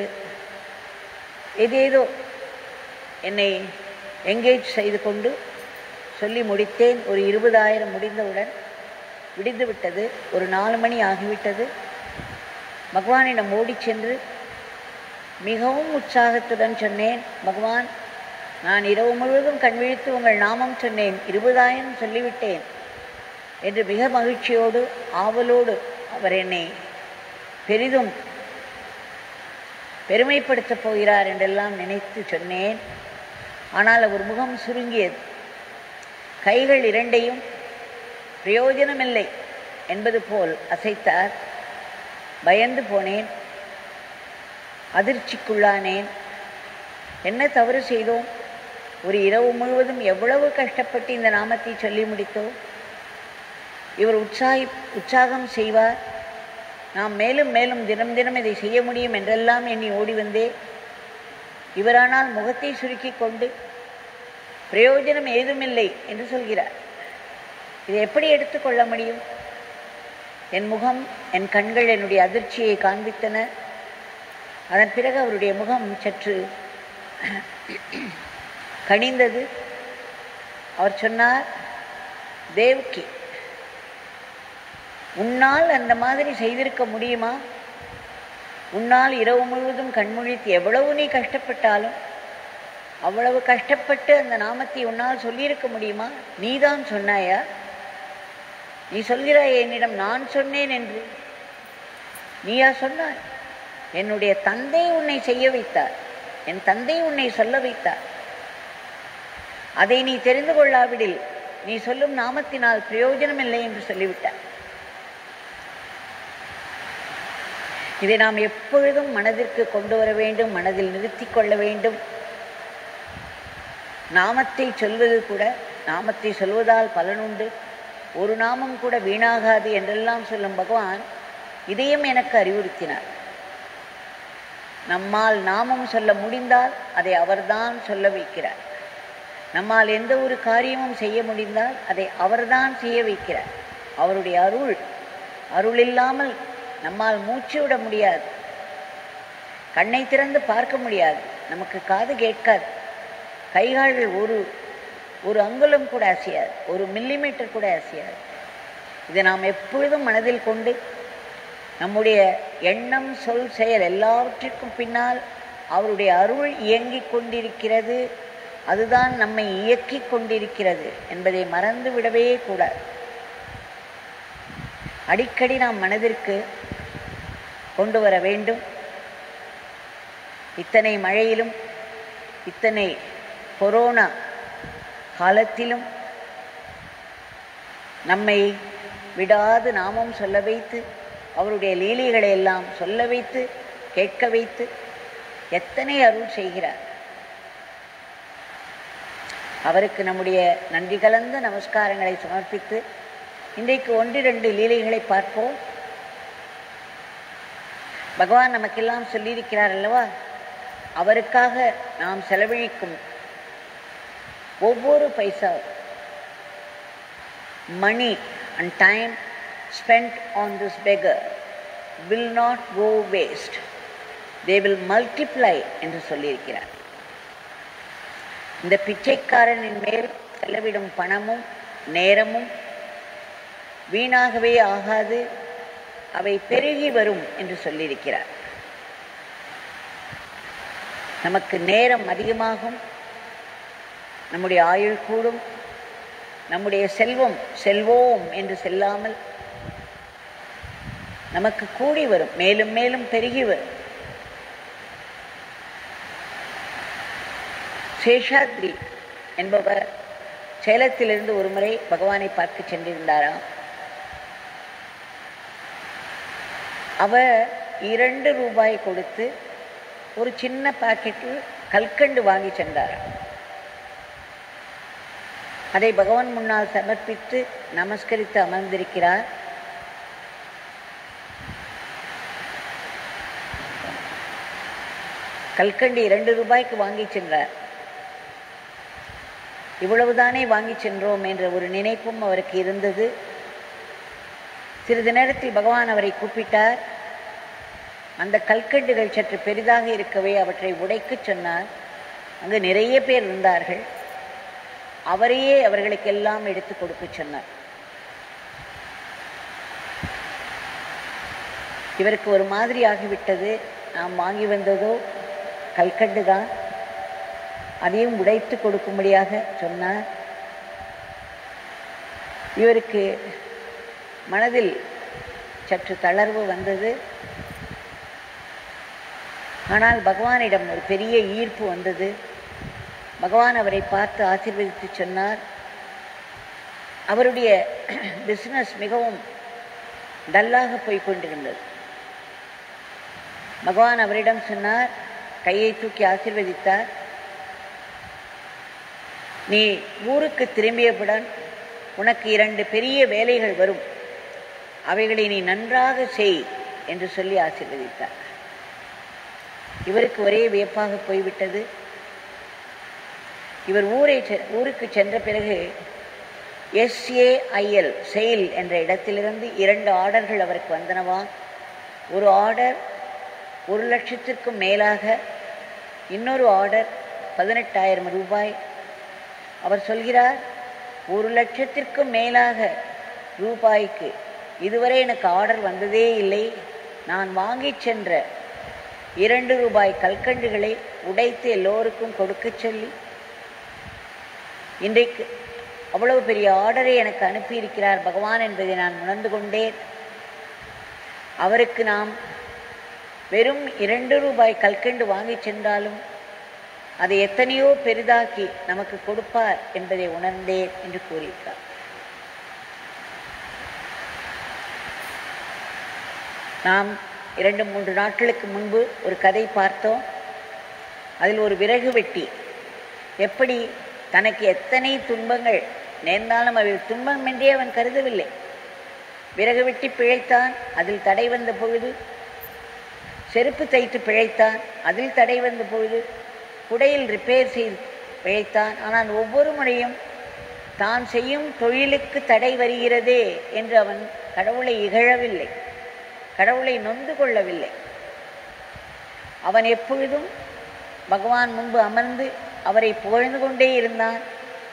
ஏதேதோ என்னை எங்கேஜ் செய்து கொண்டு சொல்லி முடித்தேன். ஒரு 20,000 முடிந்தவுடன் விடிந்து விட்டது. ஒரு 4 மணி ஆகிவிட்டது. பகவானிடம் ஓடி சென்று மிகவும் உற்சாகத்துடன் சொன்னேன், பகவான், நான் இரவு முழுவதும் கண்விழித்து உங்கள் நாமம் சொன்னேன், 20,000 சொல்லிவிட்டேன் என்று மிக மகிழ்ச்சியோடு ஆவலோடு அவர் என்னை பெரிதும் பெருமைப்படுத்தப் போகிறார் என்றெல்லாம் நினைத்து சொன்னேன். ஆனால் அவர் முகம் சுருங்கியது. கைகள் இரண்டையும் பிரயோஜனமில்லை என்பது போல் அசைத்தார். பயந்து போனேன், அதிர்ச்சிக்குள்ளானேன். என்ன தவறு செய்தோம்? ஒரு இரவு முழுவதும் எவ்வளவு கஷ்டப்பட்டு இந்த நாமத்தை சொல்லி முடித்தோம். இவர் உற்சாகம் செய்வார், நாம் மேலும் மேலும் தினம் தினம் இதை செய்ய முடியும் என்றெல்லாம் எண்ணி ஓடி வந்தே, இவரானால் முகத்தை சுருக்கி கொண்டு பிரயோஜனம் ஏதுமில்லை என்று சொல்கிறார். இதை எப்படி எடுத்துக்கொள்ள முடியும்? என் முகம், என் கண்கள் என்னுடைய அதிர்ச்சியை காண்பித்தன. அதன் பிறகு அவருடைய முகம் சற்று கனிந்தது. அவர் சொன்னார், தேவ்கி, உன்னால் அந்த மாதிரி செய்திருக்க முடியுமா? உன்னால் இரவு முழுவதும் கண்முழித்து எவ்வளவு நீ கஷ்டப்பட்டாலும் அவ்வளவு கஷ்டப்பட்டு அந்த நாமத்தை உன்னால் சொல்லியிருக்க முடியுமா? நீதான் சொன்னாயா? நீ சொல்கிறாய் என்னிடம் நான் சொன்னேன் என்று. நீயா சொன்னாய்? என்னுடைய தந்தை உன்னை செய்ய வைத்தார், என் தந்தை உன்னை சொல்ல வைத்தார். அதை நீ தெரிந்து கொள்ளாவிடில் நீ சொல்லும் நாமத்தினால் பிரயோஜனம் இல்லை என்று சொல்லிவிட்டார். இதை நாம் எப்பொழுதும் மனதிற்கு கொண்டு வர வேண்டும், மனதில் நிறுத்தி கொள்ள வேண்டும். நாமத்தை சொல்வது கூட, நாமத்தை சொல்வதால் பலனுண்டு, ஒரு நாமம் கூட வீணாகாது என்றெல்லாம் சொல்லும் பகவான் இதையும் எனக்கு அறிவுறுத்தினார். நம்மால் நாமம் சொல்ல முடிந்தால் அதை அவர்தான் சொல்ல வைக்கிறார். நம்மால் எந்த ஒரு காரியமும் செய்ய முடிந்தால் அதை அவர்தான் செய்ய வைக்கிறார். அவருடைய அருள் இல்லாமல் நம்மால் மூச்சு விட முடியாது, கண்ணை திறந்து பார்க்க முடியாது, நமக்கு காது கேட்காது, கைகால்கள் ஒரு அங்குலம் கூட அசையாது, ஒரு மில்லிமீட்டர் கூட அசையாது. இதை நாம் எப்பொழுதும் மனதில் கொண்டு நம்முடைய எண்ணம், சொல், செயல் எல்லாவற்றிற்கும் பின்னால் அவருடைய அருள் இயங்கிக் கொண்டிருக்கிறது, அதுதான் நம்மை இயக்கிக் கொண்டிருக்கிறது என்பதை மறந்து விடவே கூடாது. அடிக்கடி நாம் மனதிற்கு கொண்டு வர வேண்டும். இத்தனை மழையிலும் இத்தனை கொரோனா காலத்திலும் நம்மை விடாது நாமம் சொல்ல வைத்து, அவருடைய லீலைகளை எல்லாம் சொல்ல வைத்து, கேட்க வைத்து எத்தனை அருள் செய்கிறார். அவருக்கு நம்முடைய நன்றி கலந்த நமஸ்காரங்களை சமர்ப்பித்து இன்றைக்கு 1-2 லீலைகளை பார்ப்போம். பகவான் நமக்கெல்லாம் சொல்லியிருக்கிறார் அல்லவா, அவருக்காக நாம் செலவழிக்கும் ஒவ்வொரு பைசா, money and time spent on this beggar will not go waste, they will multiply என்று சொல்லியிருக்கிறார். இந்த பிச்சைக்காரனின் மேல் செலவிடும் பணமும் நேரமும் வீணாகவே ஆகாது, அவை பெருகி வரும் என்று சொல்லியிருக்கிறார். நமக்கு நேரம் அதிகமாகும், நம்முடைய ஆயுள் கூடும், நம்முடைய செல்வம் செல்வோம் என்று செல்லாமல் நமக்கு கூடி வரும், மேலும் மேலும் பெருகி வரும். சேஷாத்ரி என்பவர் சேலத்திலிருந்து ஒரு முறை பகவானை பார்க்க சென்றிருந்தாராம். அவர் 2 ரூபாய் கொடுத்து ஒரு சின்ன பாக்கெட்டில் கல்கண்டு வாங்கி சென்றாராம். அதை பகவான் முன்னால் சமர்ப்பித்து நமஸ்கரித்து அமர்ந்திருக்கிறார். கல்கண்டு 2 ரூபாய்க்கு வாங்கி சென்றார். இவ்வளவுதானே வாங்கி சென்றோம் என்ற ஒரு நினைப்பும் அவருக்கு இருந்தது. சிறிது நேரத்தில் பகவான் அவரை கூப்பிட்டார். அந்த கல்கண்டுகள் சற்று பெரிதாக இருக்கவே அவற்றை உடைக்கச் சொன்னார். அங்கு நிறைய பேர் இருந்தார்கள். அவரையே அவர்களுக்கெல்லாம் எடுத்து கொடுக்க சொன்னார். இவருக்கு ஒரு மாதிரி ஆகிவிட்டது. நாம் வாங்கி வந்ததோ கல்கண்டு தான், அதையும் உடைத்து கொடுக்கும்படியாக சொன்னார். இவருக்கு மனதில் சற்று தளர்வு வந்தது. ஆனால் பகவானிடம் ஒரு பெரிய ஈர்ப்பு வந்தது. பகவான் அவரை பார்த்து ஆசீர்வதித்து சொன்னார். அவருடைய பிஸ்னஸ் மிகவும் டல்லாக போய்கொண்டிருந்தது. பகவான் அவரிடம் சொன்னார், கையை தூக்கி ஆசீர்வதித்தார். நீ ஊருக்கு திரும்பியவுடன் உனக்கு 2 பெரிய வேலைகள் வரும், அவைகளை நீ நன்றாக செய் என்று சொல்லி ஆசீர்வதித்தார். இவருக்கு ஒரே வியப்பாக போய்விட்டது. இவர் ஊருக்கு சென்ற பிறகு SAIL செயல் என்ற இடத்திலிருந்து 2 ஆர்டர்கள் அவருக்கு வந்தனவா. ஒரு ஆர்டர் 1 லட்சத்திற்கும் மேலாக, இன்னொரு ஆர்டர் 18,000 ரூபாய். அவர் சொல்கிறார், 1 லட்சத்திற்கும் மேலாக ரூபாய்க்கு இதுவரை எனக்கு ஆர்டர் வந்ததே இல்லை. நான் வாங்கி சென்ற 2 ரூபாய் கல்கண்டுகளை உடைத்து எல்லோருக்கும் கொடுக்க சொல்லி இன்றைக்கு அவ்வளவு பெரிய ஆர்டரை எனக்கு அனுப்பியிருக்கிறார் பகவான் என்பதை நான் உணர்ந்து கொண்டேன். அவருக்கு நாம் வெறும் 2 ரூபாய் கல்கண்டு வாங்கி சென்றாலும் அதை எத்தனையோ பெரிதாக்கி நமக்கு கொடுப்பார் என்பதை உணர்ந்தேன் என்று கூறியிருக்கார். நாம் 2-3 நாட்களுக்கு முன்பு ஒரு கதை பார்த்தோம். அதில் ஒரு விறகு வெட்டி எப்படி தனக்கு எத்தனை துன்பங்கள் நேர்ந்தாலும் அவை துன்பம் என்றே அவன் கருதவில்லை. விறகு வெட்டி பிழைத்தான், அதில் தடை வந்த பொழுது. செருப்பு தைத்து பிழைத்தான், அதில் தடை வந்த பொழுது. குடையில் ரிப்பேர் செய்து பிழைத்தான். ஆனால் ஒவ்வொரு முறையும் தான் செய்யும் தொழிலுக்கு தடை வருகிறதே என்று அவன் கடவுளை இகழவில்லை, கடவுளை நொந்து கொள்ளவில்லை. அவன் எப்பொழுதும் பகவான் முன்பு அமர்ந்து அவரை புகழ்ந்து கொண்டே இருந்தான்.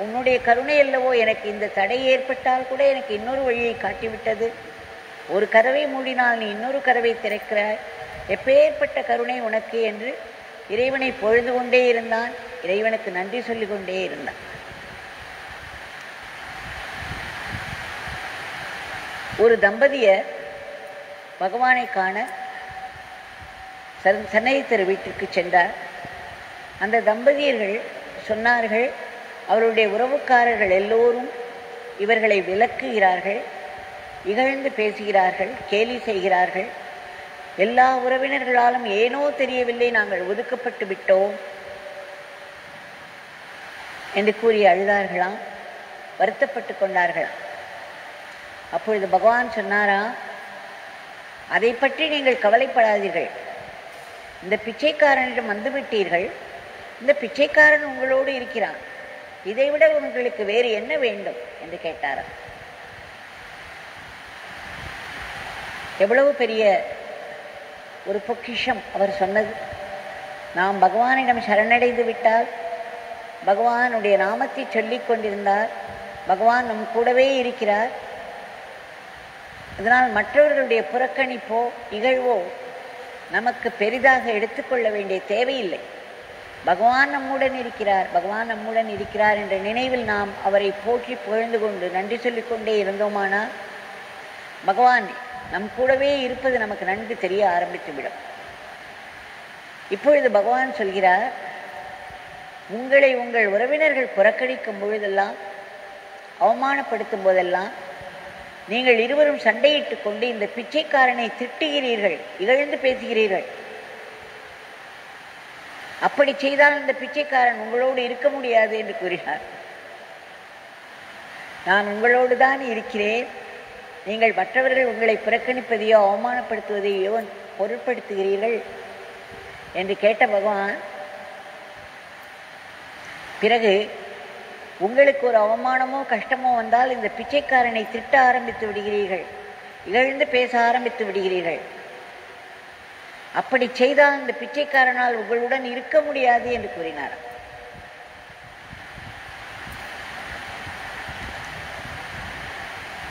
உன்னுடைய கருணை அல்லவோ எனக்கு இந்த தடை ஏற்பட்டால் கூட எனக்கு இன்னொரு வழியை காட்டிவிட்டது. ஒரு கதவை மூடினால் நீ இன்னொரு கதவை திறக்கிறாய், எப்பேற்பட்ட கருணை உனக்கு என்று இறைவனை புகழ்ந்து கொண்டே இருந்தான். இறைவனுக்கு நன்றி சொல்லிக் கொண்டே இருந்தான். ஒரு தம்பதியர் பகவானை காண சன்னதி தெரு வீட்டிற்கு சென்றார். அந்த தம்பதியர்கள் சொன்னார்கள், அவருடைய உறவுக்காரர்கள் எல்லோரும் இவர்களை விலக்குகிறார்கள், இகழ்ந்து பேசுகிறார்கள், கேலி செய்கிறார்கள். எல்லா உறவினர்களாலும் ஏனோ தெரியவில்லை, நாங்கள் ஒதுக்கப்பட்டு விட்டோம் என்று கூறி அழுதார்களாம், வருத்தப்பட்டு கொண்டார்களாம். அப்பொழுது பகவான் சொன்னாரா, அதை பற்றி நீங்கள் கவலைப்படாதீர்கள். இந்த பிச்சைக்காரனிடம் வந்துவிட்டீர்கள், இந்த பிச்சைக்காரன் உங்களோடு இருக்கிறான், இதைவிட உங்களுக்கு வேறு என்ன வேண்டும் என்று கேட்டாராம். எவ்வளவு பெரிய ஒரு பொக்கிஷம் அவர் சொன்னது. நாம் பகவானிடம் சரணடைந்து விட்டால், பகவானுடைய நாமத்தை சொல்லிக் கொண்டிருந்தார், பகவான் நம் கூடவே இருக்கிறார். அதனால் மற்றவர்களுடைய புறக்கணிப்போ இகழ்வோ நமக்கு பெரிதாக எடுத்துக்கொள்ள வேண்டிய தேவையில்லை. பகவான் நம்முடன் இருக்கிறார், பகவான் நம்முடன் இருக்கிறார் என்ற நினைவில் நாம் அவரை போற்றி புகழ்ந்து கொண்டு நன்றி சொல்லிக்கொண்டே இருந்தோமானால் பகவான் நம் கூடவே இருப்பது நமக்கு நன்கு தெரிய ஆரம்பித்துவிடும். இப்பொழுது பகவான் சொல்கிறார், உங்களை உங்கள் உறவினர்கள் புறக்கணிக்கும் பொழுதெல்லாம், அவமானப்படுத்தும் போதெல்லாம் நீங்கள் இருவரும் சண்டையிட்டு கொண்டு இந்த பிச்சைக்காரனை திட்டுகிறீர்கள், இகழ்ந்து பேசுகிறீர்கள். அப்படி செய்தால் இந்த பிச்சைக்காரன் உங்களோடு இருக்க முடியாது என்று கூறினார். நான் உங்களோடு தான் இருக்கிறேன், நீங்கள் மற்றவர்கள் உங்களை புறக்கணிப்பதையோ அவமானப்படுத்துவதையோ பொருட்படுத்துகிறீர்கள் என்று கேட்ட பகவான், பிறகு உங்களுக்கு ஒரு அவமானமோ கஷ்டமோ வந்தால் இந்த பிச்சைக்காரனை திட்ட ஆரம்பித்து விடுகிறீர்கள், இகழ்ந்து பேச ஆரம்பித்து விடுகிறீர்கள். அப்படி செய்தால் இந்த பிச்சைக்காரனால் உங்களுடன் இருக்க முடியாது என்று கூறினார்.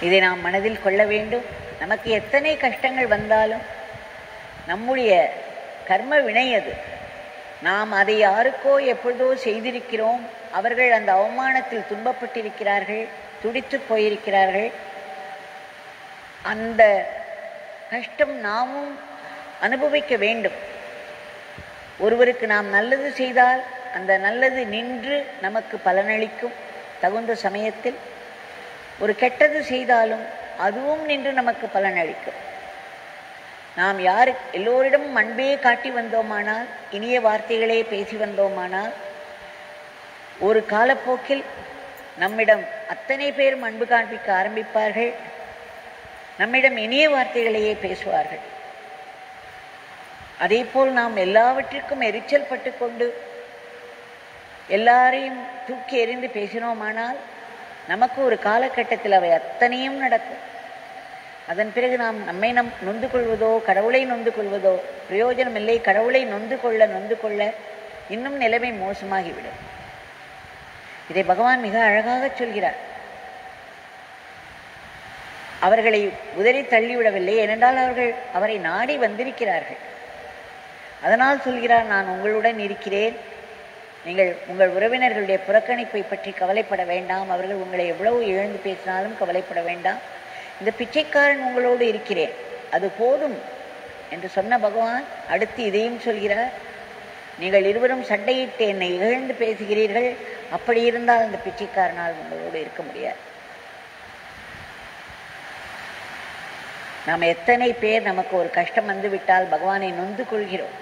இதை நாம் மனதில் கொள்ள வேண்டும். நமக்கு எத்தனை கஷ்டங்கள் வந்தாலும் நம்முடைய கர்ம வினை அது. நாம் அதை யாருக்கோ எப்பொழுதோ செய்திருக்கிறோம், அவர்கள் அந்த அவமானத்தில் துன்பப்பட்டிருக்கிறார்கள், துடித்து போயிருக்கிறார்கள். அந்த கஷ்டம் நாமும் அனுபவிக்க வேண்டும். ஒருவருக்கு நாம் நல்லது செய்தால் அந்த நல்லது நின்று நமக்கு பலனளிக்கும் தகுந்த சமயத்தில். ஒரு கெட்டது செய்தாலும் அதுவும் நின்று நமக்கு பலனளிக்கும். நாம் எல்லோரிடமும் அன்பே காட்டி வந்தோமானால், இனிய வார்த்தைகளே பேசி வந்தோமானால், ஒரு காலப்போக்கில் நம்மிடம் அத்தனை பேரும் அன்பு காண்பிக்க ஆரம்பிப்பார்கள், நம்மிடம் இனிய வார்த்தைகளையே பேசுவார்கள். அதேபோல் நாம் எல்லாவற்றிற்கும் எரிச்சல் பட்டு கொண்டு எல்லாரையும் தூக்கி எறிந்து பேசினோமானால் நமக்கு ஒரு காலகட்டத்தில் அவை அத்தனையும் நடக்கும். அதன் பிறகு நாம் நம்மை நொந்து கொள்வதோ கடவுளை நொந்து கொள்வதோ பிரயோஜனம் இல்லை. கடவுளை நொந்து கொள்ள இன்னும் நிலைமை மோசமாகிவிடும். இதை பகவான் மிக அழகாக சொல்கிறார். அவர்களை உதறி தள்ளிவிடவில்லை, ஏனென்றால் அவர்கள் அவரை நாடி வந்திருக்கிறார்கள். அதனால் சொல்கிறார், நான் உங்களுடன் இருக்கிறேன், நீங்கள் உங்கள் உறவினர்களுடைய புறக்கணிப்பை பற்றி கவலைப்பட வேண்டாம், அவர்கள் உங்களை எவ்வளவு இழந்து பேசினாலும் கவலைப்பட வேண்டாம், இந்த பிச்சைக்காரன் உங்களோடு இருக்கிறேன், அது போதும் என்று சொன்ன பகவான் அடுத்து இதையும் சொல்கிறார், நீங்கள் இருவரும் சண்டையிட்டு என்னை இகழ்ந்து பேசுகிறீர்கள், அப்படி இருந்தால் அந்த பிச்சைக்காரனால் உங்களோடு இருக்க முடியாது. நாம் எத்தனை பேர் நமக்கு ஒரு கஷ்டம் வந்துவிட்டால் பகவானை நொந்து கொள்கிறோம்.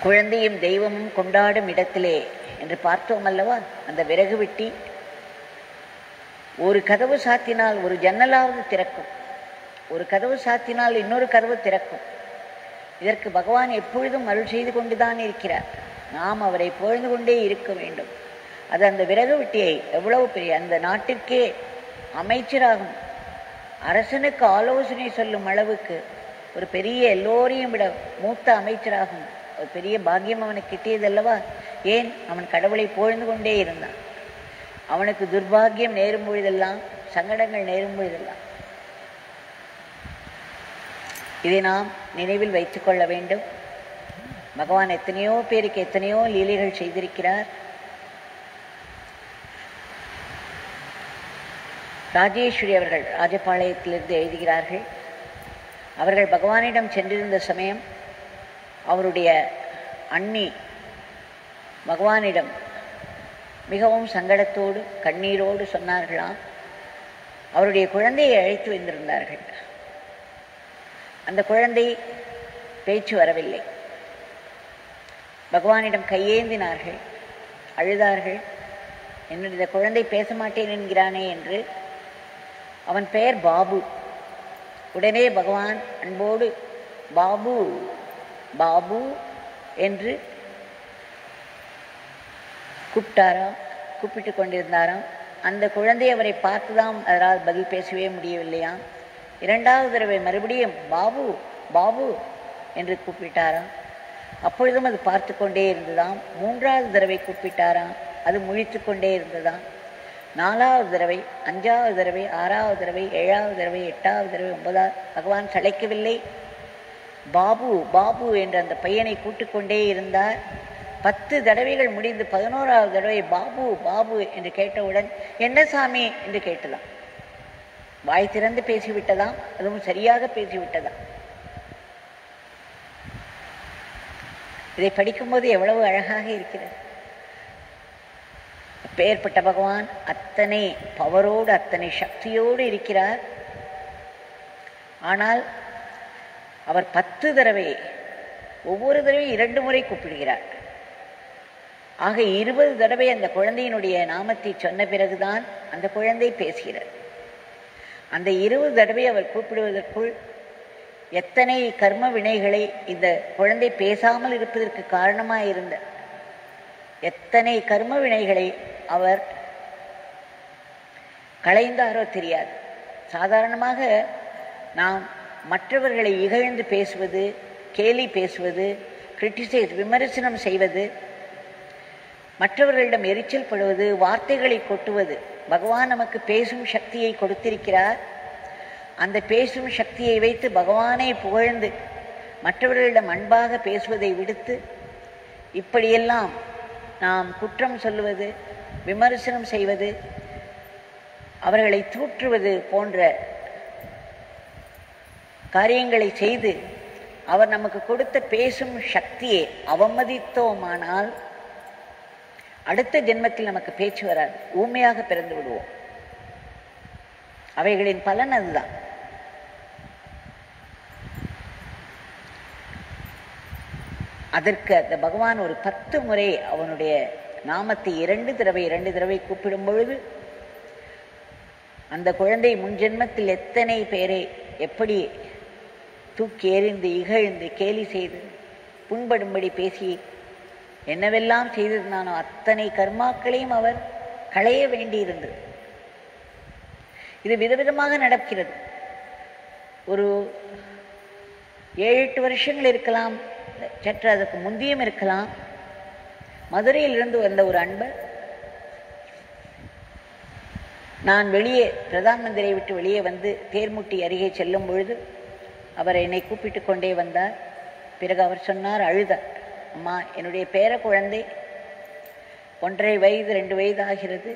குழந்தையும் தெய்வமும் கொண்டாடும் இடத்திலே என்று பார்த்தோம் அல்லவா? அந்த விறகு வெட்டி ஒரு கதவு சாத்தினால் ஒரு ஜன்னலாவது திறக்கும், ஒரு கதவு சாத்தினால் இன்னொரு கதவு திறக்கும். இதற்கு பகவான் எப்பொழுதும் அருள் செய்து கொண்டுதான் இருக்கிறார். நாம் அவரை புகழ்ந்து கொண்டே இருக்க வேண்டும். அது அந்த விறகு வெட்டியை எவ்வளவு பெரிய அந்த நாட்டிற்கே அமைச்சராகும் அரசனுக்கு ஆலோசனை சொல்லும் அளவுக்கு ஒரு பெரிய எல்லோரையும் விட மூத்த அமைச்சராகும் ஒரு பெரிய பாக்கியம் அவனுக்கு கிட்டியதல்லவா? ஏன்? அவன் கடவுளை புகழ்ந்து கொண்டே இருந்தான். அவனுக்கு துர்பாகியம் நேரும் பொழுதெல்லாம், சங்கடங்கள் நேரும் பொழுதெல்லாம் இதை நாம் நினைவில் வைத்துக் கொள்ள வேண்டும். பகவான் எத்தனையோ பேருக்கு எத்தனையோ லீலைகள் செய்திருக்கிறார். ராஜேஸ்வரி அவர்கள் ராஜபாளையத்திலிருந்து எழுதுகிறார்கள், அவர்கள் பகவானிடம் சென்றிருந்த சமயம் அவருடைய அண்ணி பகவானிடம் மிகவும் சங்கடத்தோடு கண்ணீரோடு சொன்னார்களாம், அவருடைய குழந்தையை அழைத்து வந்திருந்தார்கள். அந்த குழந்தை பேச்சு வரவில்லை. பகவானிடம் கையேந்தினார்கள், அழுதார்கள். என்னுடைய குழந்தை பேச மாட்டேன் என்கிறானே என்று. அவன் பெயர் பாபு. உடனே பகவான் அன்போடு பாபு பாபு என்று கூப்பிட்டாராம், கூப்பிட்டு கொண்டிருந்தாராம். அந்த குழந்தை அவரை பார்த்துதான் அதனால் பதில் பேசவே முடியவில்லையாம். இரண்டாவது தடவை மறுபடியும் பாபு பாபு என்று கூப்பிட்டாராம். அப்பொழுதும் அது பார்த்து கொண்டே இருந்ததாம். மூன்றாவது தடவை கூப்பிட்டாராம், அது முழித்து கொண்டே இருந்ததாம். நாலாவது தடவை, அஞ்சாவது தடவை, ஆறாவது தடவை, ஏழாவது தடவை, எட்டாவது தடவை, ஒன்பதாவது. பகவான் சளைக்கவில்லை. பாபு பாபு என்று அந்த பையனை கூட்டிக்கொண்டே இருந்தார். 10 தடவைகள் முடிந்து 11வது தடவை பாபு பாபு என்று கேட்டவுடன் என்ன சாமி என்று கேட்டதாம். வாய் திறந்து பேசிவிட்டதாம், அதுவும் சரியாக பேசிவிட்டதாம். இதை படிக்கும்போது எவ்வளவு அழகாக இருக்கிறது. அப்பேற்பட்ட பகவான் அத்தனை பவரோடு அத்தனை சக்தியோடு இருக்கிறார். ஆனால் அவர் 10 தடவை, ஒவ்வொரு தடவையும் 2 முறை கூப்பிடுகிறார். ஆக 20 தடவை அந்த குழந்தையினுடைய நாமத்தை சொன்ன பிறகுதான் அந்த குழந்தை பேசுகிறார். அந்த 20 தடவை அவர் கூப்பிடுவதற்குள் எத்தனை கர்ம வினைகளை இந்த குழந்தை பேசாமல் இருப்பதற்கு காரணமாயிருந்த எத்தனை கர்ம வினைகளை அவர் களைந்தாரோ தெரியாது. சாதாரணமாக நாம் மற்றவர்களை இகழ்ந்து பேசுவது, கேலி பேசுவது, கிரிட்டிசைஸ் விமர்சனம் செய்வது, மற்றவர்களிடம் எரிச்சல் படுவது, வார்த்தைகளை கொட்டுவது. பகவான் நமக்கு பேசும் சக்தியை கொடுத்திருக்கிறார். அந்த பேசும் சக்தியை வைத்து பகவானை புகழ்ந்து மற்றவர்களிடம் அன்பாக பேசுவதை விடுத்து இப்படியெல்லாம் நாம் குற்றம் சொல்லுவது, விமர்சனம் செய்வது, அவர்களை தூற்றுவது போன்ற காரியங்களை செய்து அவர் நமக்கு கொடுத்த பேசும் சக்தியை அவமதித்தோமானால் அடுத்த ஜென்மத்தில் நமக்கு பேச்சு வராது, ஊமையாக பிறந்து விடுவோம். அவைகளின் பலன் அதுதான். அதற்கு அந்த பகவான் ஒரு 10 முறை அவனுடைய நாமத்தை 2 தடவை கூப்பிடும் பொழுது அந்த குழந்தை முன்ஜென்மத்தில் எத்தனை பேரை எப்படி தூக்கி எறிந்து இகழ்ந்து கேலி செய்து புண்படும்படி பேசி என்னவெல்லாம் செய்திருந்தானோ அத்தனை கர்மாக்களையும் அவர் களைய வேண்டியிருந்தது. இது விதவிதமாக நடக்கிறது. ஒரு 7-8 வருஷங்கள் இருக்கலாம், சற்று அதற்கு முந்தியும் இருக்கலாம். மதுரையிலிருந்து வந்த ஒரு அன்பர், நான் வெளியே பிரதான் மந்திரியை விட்டு வெளியே வந்து தேர்முட்டி அருகே செல்லும் பொழுது அவர் என்னை கூப்பிட்டு கொண்டே வந்தார். பிறகு அவர் சொன்னார், அழுதார், அம்மா என்னுடைய பேர குழந்தை 1.5 வயது 2 வயது ஆகிறது,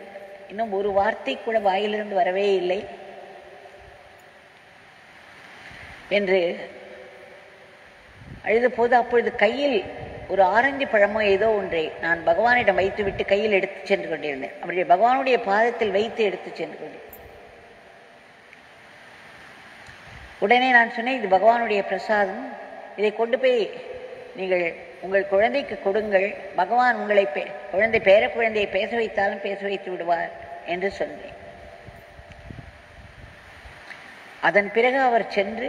இன்னும் ஒரு வார்த்தை கூட வாயிலிருந்து வரவே இல்லை என்று அழுத போது, அப்பொழுது கையில் ஒரு ஆரஞ்சு பழமோ ஏதோ ஒன்றை நான் பகவானிடம் வைத்துவிட்டு கையில் எடுத்து சென்று கொண்டிருந்தேன். அவருடைய பகவானுடைய பாதத்தில் வைத்து எடுத்து சென்று கொண்டேன். உடனே நான் சொன்னேன், இது பகவானுடைய பிரசாதம், இதை கொண்டு போய் நீங்கள் உங்கள் குழந்தைக்கு கொடுங்கள், பகவான் உங்களை பேர குழந்தையை பேச வைத்தாலும் பேச வைத்து விடுவார் என்று சொன்னேன். அதன் பிறகு அவர் சென்று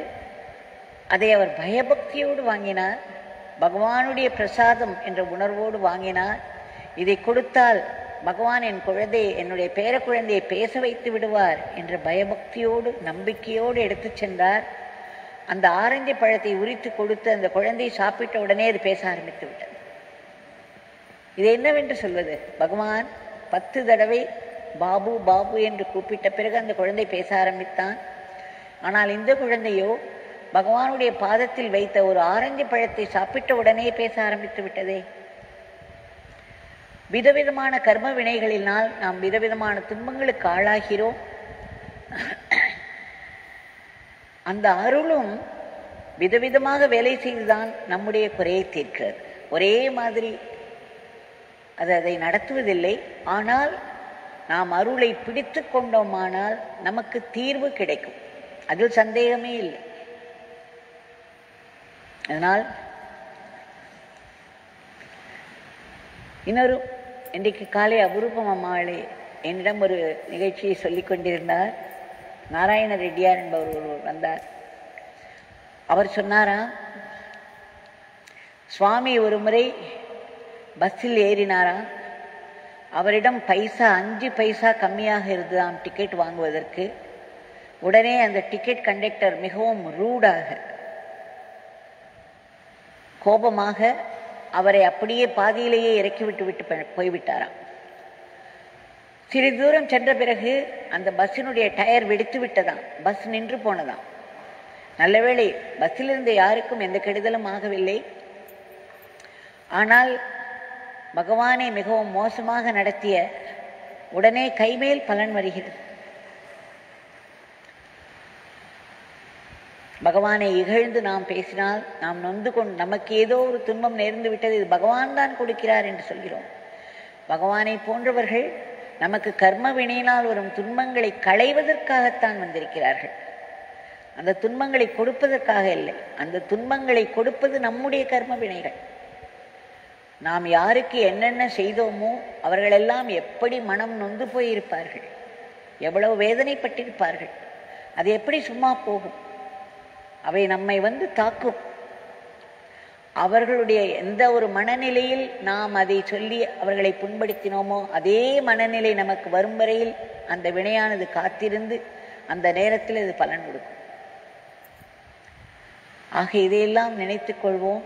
அதை அவர் பயபக்தியோடு வாங்கினார். பகவானுடைய பிரசாதம் என்ற உணர்வோடு வாங்கினார். இதை கொடுத்தால் பகவான் என் குழந்தையை, என்னுடைய பேர குழந்தையை பேச வைத்து விடுவார் என்ற பயபக்தியோடு நம்பிக்கையோடு எடுத்து சென்றார். அந்த ஆரஞ்சு பழத்தை உரித்து கொடுத்து அந்த குழந்தை சாப்பிட்ட உடனே அது பேச ஆரம்பித்து விட்டது. இது என்னவென்று சொல்வது? பகவான் 10 தடவை பாபு பாபு என்று கூப்பிட்ட பிறகு அந்த குழந்தை பேச ஆரம்பித்தான். ஆனால் இந்த குழந்தையோ பகவானுடைய பாதத்தில் வைத்த ஒரு ஆரஞ்சு பழத்தை சாப்பிட்ட உடனே பேச ஆரம்பித்து விட்டதே. விதவிதமான கர்ம வினைகளினால் நாம் விதவிதமான துன்பங்களுக்கு ஆளாகிறோம். அந்த அருளும் விதவிதமாக வேலை செய்துதான் நம்முடைய குறையை தீர்க்கிறது. ஒரே மாதிரி அதை நடத்துவதில்லை. ஆனால் நாம் அருளை பிடித்து கொண்டோமானால் நமக்கு தீர்வு கிடைக்கும், அதில் சந்தேகமே இல்லை. அதனால் இன்னொரு இன்றைக்கு காலை அபூர்வம் அம்மாளே என்னிடம் ஒரு நிகழ்ச்சியை சொல்லிக் கொண்டிருந்தார். நாராயண ரெட்டியார் என்பவர் ஒருவர் வந்தார். அவர் சொன்னாரா, சுவாமி ஒரு முறை பஸ்ஸில் ஏறினாரா, அவரிடம் பைசா 5 பைசா கம்மியாக இருந்ததாம் டிக்கெட் வாங்குவதற்கு. உடனே அந்த டிக்கெட் கண்டக்டர் மிகவும் ரூடாக கோபமாக அவரை அப்படியே பாதியிலேயே இறக்கிவிட்டு போய்விட்டாராம். சிறிது தூரம் சென்ற பிறகு அந்த பஸ்ஸினுடைய டயர் வெடித்து விட்டதாம். பஸ் நின்று போனதாம். நல்லவேளை பஸ்ஸிலிருந்து யாருக்கும் எந்த கெடுதலும் ஆகவில்லை. ஆனால் பகவானை மிகவும் மோசமாக நடத்திய உடனே கைமேல் பலன் வருகிறது. பகவானை இகழ்ந்து நாம் பேசினால் நாம் நொந்து கொண்டு நமக்கு ஏதோ ஒரு துன்பம் நேர்ந்து விட்டது, இது பகவான் தான் கொடுக்கிறார் என்று சொல்கிறோம். பகவானை போன்றவர்கள் நமக்கு கர்ம வினையினால் வரும் துன்பங்களை களைவதற்காகத்தான் வந்திருக்கிறார்கள். அந்த துன்பங்களை கொடுப்பதற்காக இல்லை. அந்த துன்பங்களை கொடுப்பது நம்முடைய கர்ம வினைகள். நாம் யாருக்கு என்னென்ன செய்தோமோ அவர்களெல்லாம் எப்படி மனம் நொந்து போயிருப்பார்கள், எவ்வளவு வேதனைப்பட்டிருப்பார்கள். அது எப்படி சும்மா போகும்? அவை நம்மை வந்து தாக்கும். அவர்களுடைய எந்த ஒரு மனநிலையில் நாம் அதை சொல்லி அவர்களை புண்படுத்தினோமோ அதே மனநிலை நமக்கு வரும் வரையில் அந்த வினையானது காத்திருந்து அந்த நேரத்தில் இது பலன் கொடுக்கும். ஆக இதையெல்லாம் நினைத்துக் கொள்வோம்.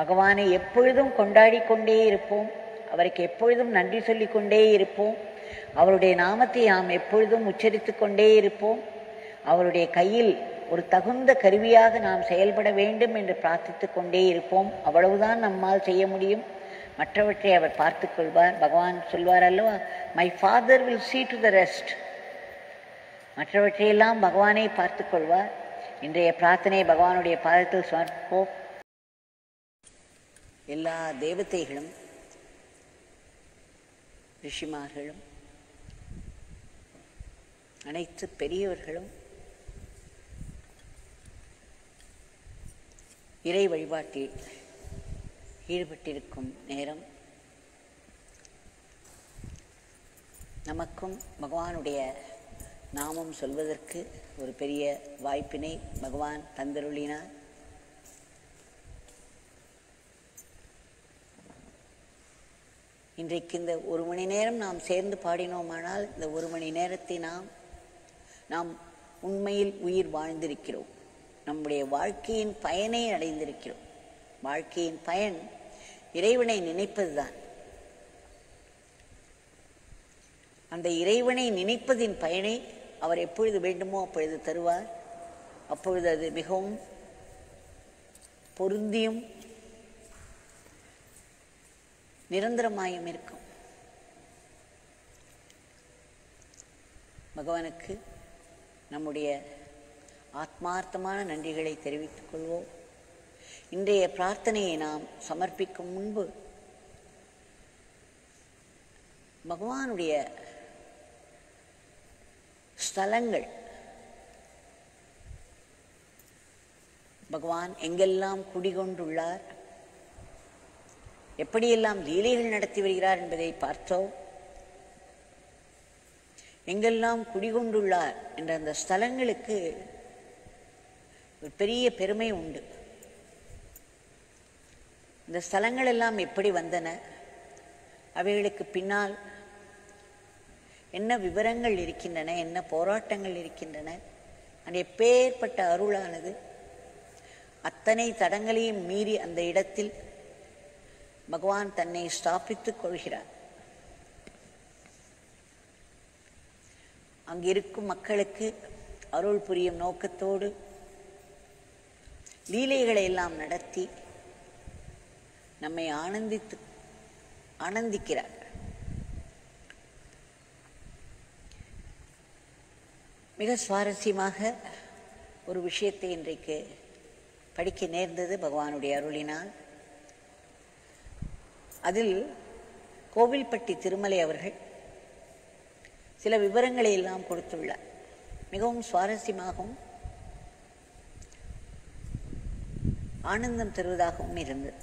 பகவானை எப்பொழுதும் கொண்டாடி கொண்டே இருப்போம். அவருக்கு எப்பொழுதும் நன்றி சொல்லிக் கொண்டே இருப்போம். அவருடைய நாமத்தை நாம் எப்பொழுதும் உச்சரித்து கொண்டே இருப்போம். அவருடைய கையில் ஒரு தகுந்த கருவியாக நாம் செயல்பட வேண்டும் என்று பிரார்த்தித்து கொண்டே இருப்போம். அவ்வளவுதான் நம்மால் செய்ய முடியும். மற்றவற்றை அவர் பார்த்து கொள்வார். பகவான் சொல்வார் அல்லவா, my father will see to the rest. மற்றவற்றையெல்லாம் பகவானை பார்த்து கொள்வார். இன்றைய பிரார்த்தனை பகவானுடைய பாதத்தில் சமர்ப்போம். எல்லா தேவதைகளும் ரிஷிமார்களும் அனைத்து பெரியவர்களும் இறை வழிபாட்டில் ஈடுபட்டிருக்கும் நேரம் நமக்கும் பகவானுடைய நாமம் சொல்வதற்கு ஒரு பெரிய வாய்ப்பினை பகவான் தந்தருளினார். இன்றைக்கு இந்த 1 மணி நேரம் நாம் சேர்ந்து பாடினோமானால் இந்த 1 மணி நேரத்தை நாம் உண்மையில் உயிர் வாழ்ந்திருக்கிறோம். நம்முடைய வாழ்க்கையின் பயனை அடைந்திருக்கிறோம். வாழ்க்கையின் பயன் இறைவனை நினைப்பதுதான். அந்த இறைவனை நினைப்பதின் பயனை அவர் எப்பொழுது வேண்டுமோ அப்பொழுது தருவார். அப்பொழுது அது மிகவும் பொருந்தியும் நிரந்தரமாயும் இருக்கும். பகவானுக்கு நம்முடைய ஆத்மார்த்தமான நன்றிகளை தெரிவித்துக் கொள்வோம். இன்றைய பிரார்த்தனையை நாம் சமர்ப்பிக்கும் முன்பு பகவானுடைய ஸ்தலங்கள், பகவான் எங்கெல்லாம் குடிகொண்டுள்ளார், எப்படியெல்லாம் லீலைகள் நடத்தி வருகிறார் என்பதை பார்த்தோம். எங்கெல்லாம் குடிகொண்டுள்ளார் என்ற அந்த ஸ்தலங்களுக்கு ஒரு பெரிய பெருமை உண்டு. இந்த ஸ்தலங்கள் எல்லாம் எப்படி வந்தன, அவைகளுக்கு பின்னால் என்ன விவரங்கள் இருக்கின்றன, என்ன போராட்டங்கள் இருக்கின்றன, அந்த எப்பேற்பட்ட அருளானது அத்தனை தடங்களையும் மீறி அந்த இடத்தில் பகவான் தன்னை ஸ்தாபித்துக் கொள்கிறார். அங்கிருக்கும் மக்களுக்கு அருள் புரியும் நோக்கத்தோடு லீலைகளை எல்லாம் நடத்தி நம்மை ஆனந்திக்கிறார். மிக சுவாரஸ்யமாக ஒரு விஷயத்தை இன்றைக்கு படிக்க நேர்ந்தது பகவானுடைய அருளினால். அதில் கோவில்பட்டி திருமலை அவர்கள் சில விவரங்களை எல்லாம் கொடுத்துள்ளார். மிகவும் சுவாரஸ்யமாகவும் ஆனந்தம் தருவதாகவும் இருந்தது.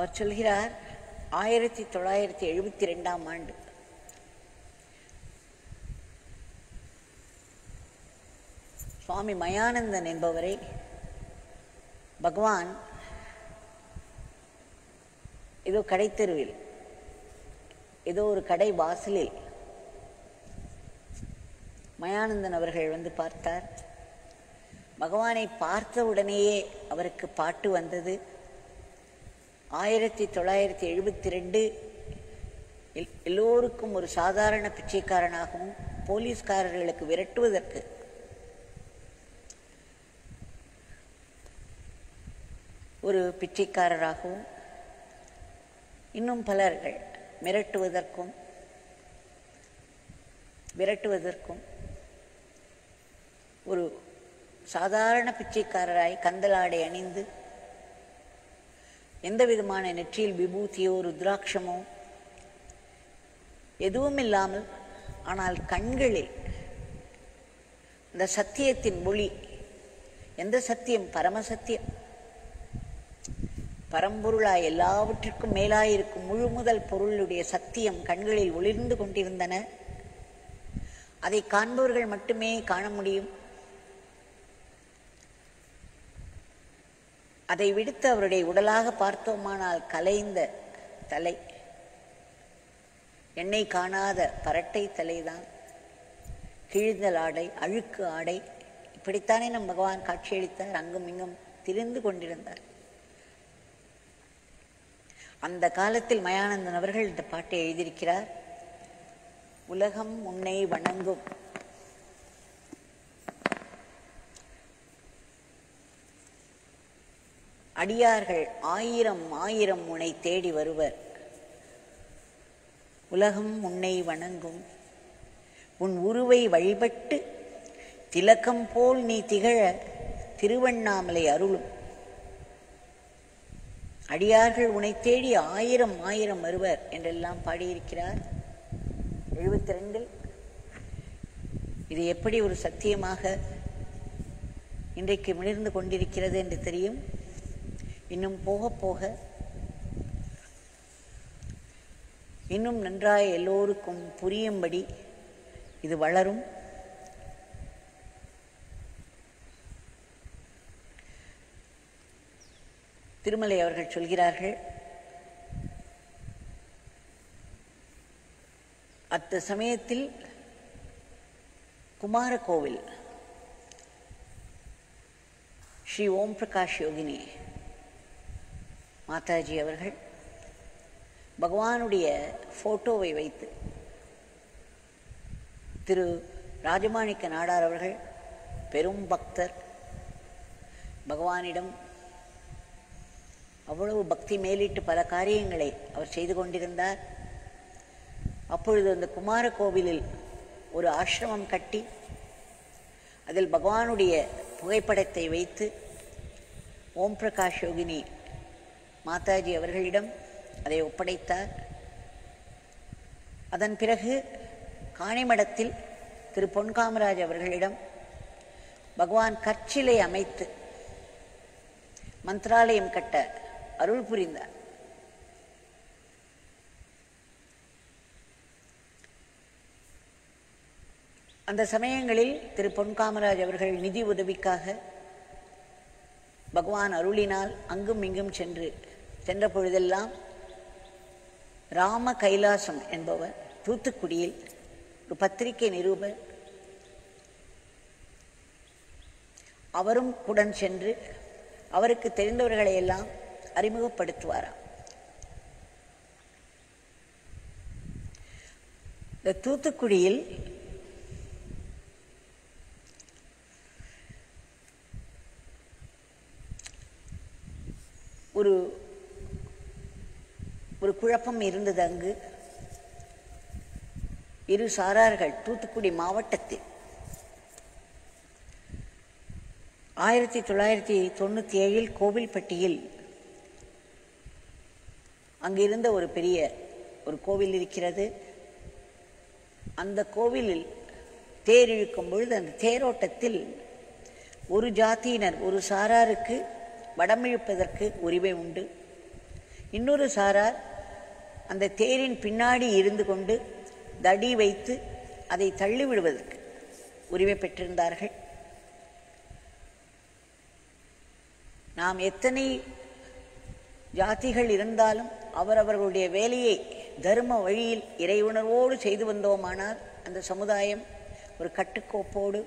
அவர் சொல்கிறார், 1972ஆம் ஆண்டு சுவாமி மயானந்தன் என்பவரை பகவான் ஏதோ கடைத்தெருவில், ஏதோ ஒரு கடை வாசலில் மயானந்தன் அவர்கள் வந்து பார்த்தார். பகவானை பார்த்த உடனேயே அவருக்கு பாட்டு வந்தது. 1972 எல்லோருக்கும் ஒரு சாதாரண பிச்சைக்காரனாகவும் போலீஸ்காரர்களுக்கு விரட்டுவதற்கு ஒரு பிச்சைக்காரராகவும், இன்னும் பலர்கள் விரட்டுவதற்கும் ஒரு சாதாரண பிச்சைக்காரராய் கந்தலாடை அணிந்து, எந்த விதமான நெற்றியில் விபூதியோ ருத்ராட்சமோ எதுவும் இல்லாமல், ஆனால் கண்களில் இந்த சத்தியத்தின் ஒளி. எந்த சத்தியம்? பரமசத்தியம். பரம்பொருளாய் எல்லாவற்றிற்கும் மேலாயிருக்கும் முழு முதல் பொருளுடைய சத்தியம் கண்களில் ஒளிர்ந்து கொண்டிருந்தன. அதை காண்பவர்கள் மட்டுமே காண முடியும். அதை விடுத்து அவருடைய உடலாக பார்த்தோமானால் கலைந்த தலை, எண்ணெய் காணாத பரட்டை தலைதான், கிழிந்தல் ஆடை, அழுக்கு ஆடை, இப்படித்தானே நம் பகவான் காட்சியளித்தார். அங்கும் இங்கும் திரிந்து கொண்டிருந்தார். அந்த காலத்தில் மயானந்தன் அவர்கள் இந்த பாட்டை எழுதியிருக்கிறார். உலகம் உன்னை வணங்கும், அடியார்கள் ஆயிரம் ஆயிரம் உன்னை தேடி வருவர். உலகம் உன்னை வணங்கும், உன் உருவை வழிபட்டு திலக்கம் போல் நீ திகழ திருவண்ணாமலை அருளும். அடியார்கள் உன்னை தேடி ஆயிரம் ஆயிரம் வருவர் என்றெல்லாம் பாடியிருக்கிறார் 72. இது எப்படி ஒரு சத்தியமாக இன்றைக்கு மிளிர்ந்து கொண்டிருக்கிறது என்று தெரியும். இன்னும் போக போக இன்னும் நன்றாய் எல்லோருக்கும் புரியும்படி இது வளரும். திருமலை அவர்கள் சொல்கிறார்கள், அந்த சமயத்தில் குமாரகோவில் ஸ்ரீ ஓம் பிரகாஷ் யோகினி மாதாஜி அவர்கள் பகவானுடைய போட்டோவை வைத்து, திரு ராஜமாணிக்க நாடார் அவர்கள் பெரும் பக்தர், பகவானிடம் அவ்வளவு பக்தி மேலிட்டு பல காரியங்களை அவர் செய்து கொண்டிருந்தார். அப்பொழுது அந்த குமார கோவிலில் ஒரு ஆசிரமம் கட்டி அதில் பகவானுடைய புகைப்படத்தை வைத்து ஓம் பிரகாஷ் யோகினி மாதாஜி அவர்களிடம் அதை ஒப்படைத்தார். அதன் பிறகு காணிமடத்தில் திரு பொன்காமராஜ் அவர்களிடம் பகவான் கற்சிலை அமைத்து மந்திராலயம் கட்ட அருள் புரிந்தார். அந்த சமயங்களில் திரு பொன்காமராஜ் அவர்கள் நிதி உதவிக்காக பகவான் அருளினால் அங்கும் இங்கும் சென்ற பொழுதெல்லாம் ராம கைலாசம் என்பவர் தூத்துக்குடியில் ஒரு பத்திரிகை நிருபர், அவரும் உடன் சென்று அவருக்கு தெரிந்தவர்களை எல்லாம் அறிமுகப்படுத்துவாராம். இந்த தூத்துக்குடியில் ஒரு குழப்பம் இருந்தது. அங்கு இரு சாரார்கள் தூத்துக்குடி மாவட்டத்தில் 1997 கோவில்பட்டியில் அங்கிருந்த ஒரு பெரிய ஒரு கோவில் இருக்கிறது. அந்த கோவிலில் தேர் இழுக்கும் பொழுது அந்த தேரோட்டத்தில் ஒரு ஜாதியினர் ஒரு சாராருக்கு வடம் இழுப்பதற்கு உரிமை உண்டு, இன்னொரு சாரார் அந்த தேரின் பின்னாடி இருந்து கொண்டு தடி வைத்து அதை தள்ளிவிடுவதற்கு உரிமை பெற்றிருந்தார்கள். நாம் எத்தனை ஜாதிகள் இருந்தாலும் அவரவர்களுடைய வேலையை தர்ம வழியில் இறையுணர்வோடு செய்து வந்தோமானால் அந்த சமுதாயம் ஒரு கட்டுக்கோப்போடு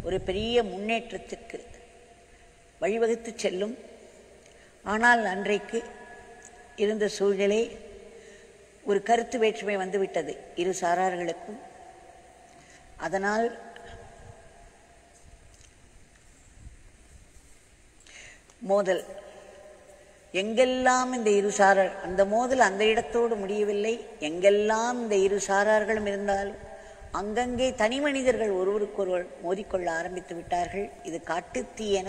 ஒரு பெரிய முன்னேற்றத்திற்கு வழிவகுத்து செல்லும். ஆனால் அன்றைக்கு இருந்த சூழ்நிலை ஒரு கருத்து வேற்றுமை வந்துவிட்டது இரு சாரார்களுக்கும். அதனால் மோதல் எங்கெல்லாம் இந்த இரு சாரார், அந்த மோதல் அந்த இடத்தோடு முடியவில்லை. எங்கெல்லாம் இந்த இரு சாரார்களும் இருந்தாலும் அங்கங்கே தனி மனிதர்கள் ஒருவருக்கொருவர் மோதிக்கொள்ள ஆரம்பித்து விட்டார்கள். இது காட்டுத்தீயென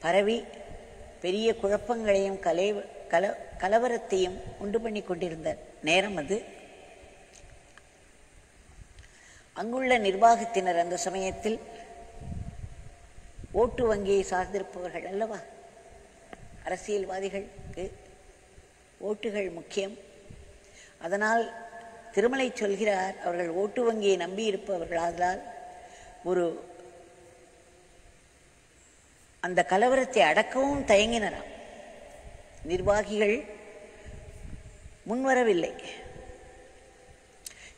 பரவி பெரிய குழப்பங்களையும் கலவரத்தையும் உண்டு பண்ணி கொண்டிருந்த நேரம் அது. அங்குள்ள நிர்வாகத்தினர் அந்த சமயத்தில் ஓட்டு வங்கியை சார்ந்திருப்பவர்கள் அல்லவா, அரசியல்வாதிகளுக்கு ஓட்டுகள் முக்கியம். அதனால் திருமலை சொல்கிறார், அவர்கள் ஓட்டு வங்கியை நம்பி இருப்பவர்களால் ஒரு அந்த கலவரத்தை அடக்கவும் தயங்கினாராம். நிர்வாகிகள் முன்வரவில்லை.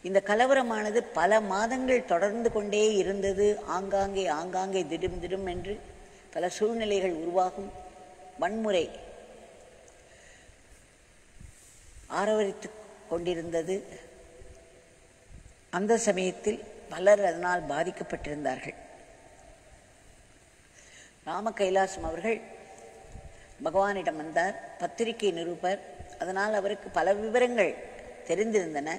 இந்த கலவரமானது பல மாதங்கள் தொடர்ந்து கொண்டே இருந்தது. ஆங்காங்கே திடும் என்று பல சூழ்நிலைகள் உருவாகும். வன்முறை ஆரவரித்து கொண்டிருந்தது. அந்த சமயத்தில் பலர் அதனால் பாதிக்கப்பட்டிருந்தார்கள். ராம கைலாசம் அவர்கள் பகவானிடம் வந்தார், பத்திரிகை நிருபர். அதனால் அவருக்கு பல விவரங்கள் தெரிந்திருந்தன.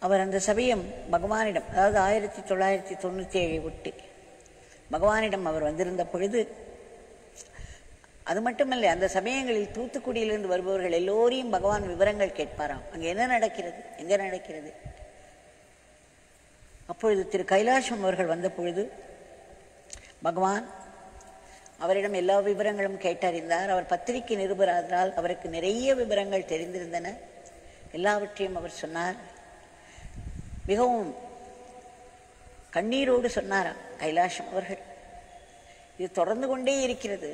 அவர் அந்த சமயம் பகவானிடம், அதாவது 1997 ஒட்டி பகவானிடம் அவர் வந்திருந்த பொழுது, அது மட்டுமல்ல, அந்த சமயங்களில் தூத்துக்குடியிலிருந்து வருபவர்கள் எல்லோரையும் பகவான் விவரங்கள் கேட்பாராம். அங்கே என்ன நடக்கிறது, எங்கே நடக்கிறது. அப்பொழுது திரு கைலாசம் அவர்கள் வந்த பொழுது பகவான் அவரிடம் எல்லா விவரங்களும் கேட்டறிந்தார். அவர் பத்திரிகை நிருபரானால் அவருக்கு நிறைய விவரங்கள் தெரிந்திருந்தன. எல்லாவற்றையும் அவர் சொன்னார். மிகவும் கண்ணீரோடு சொன்னாராம் கைலாசம் அவர்கள், இது தொடர்ந்து கொண்டே இருக்கிறது.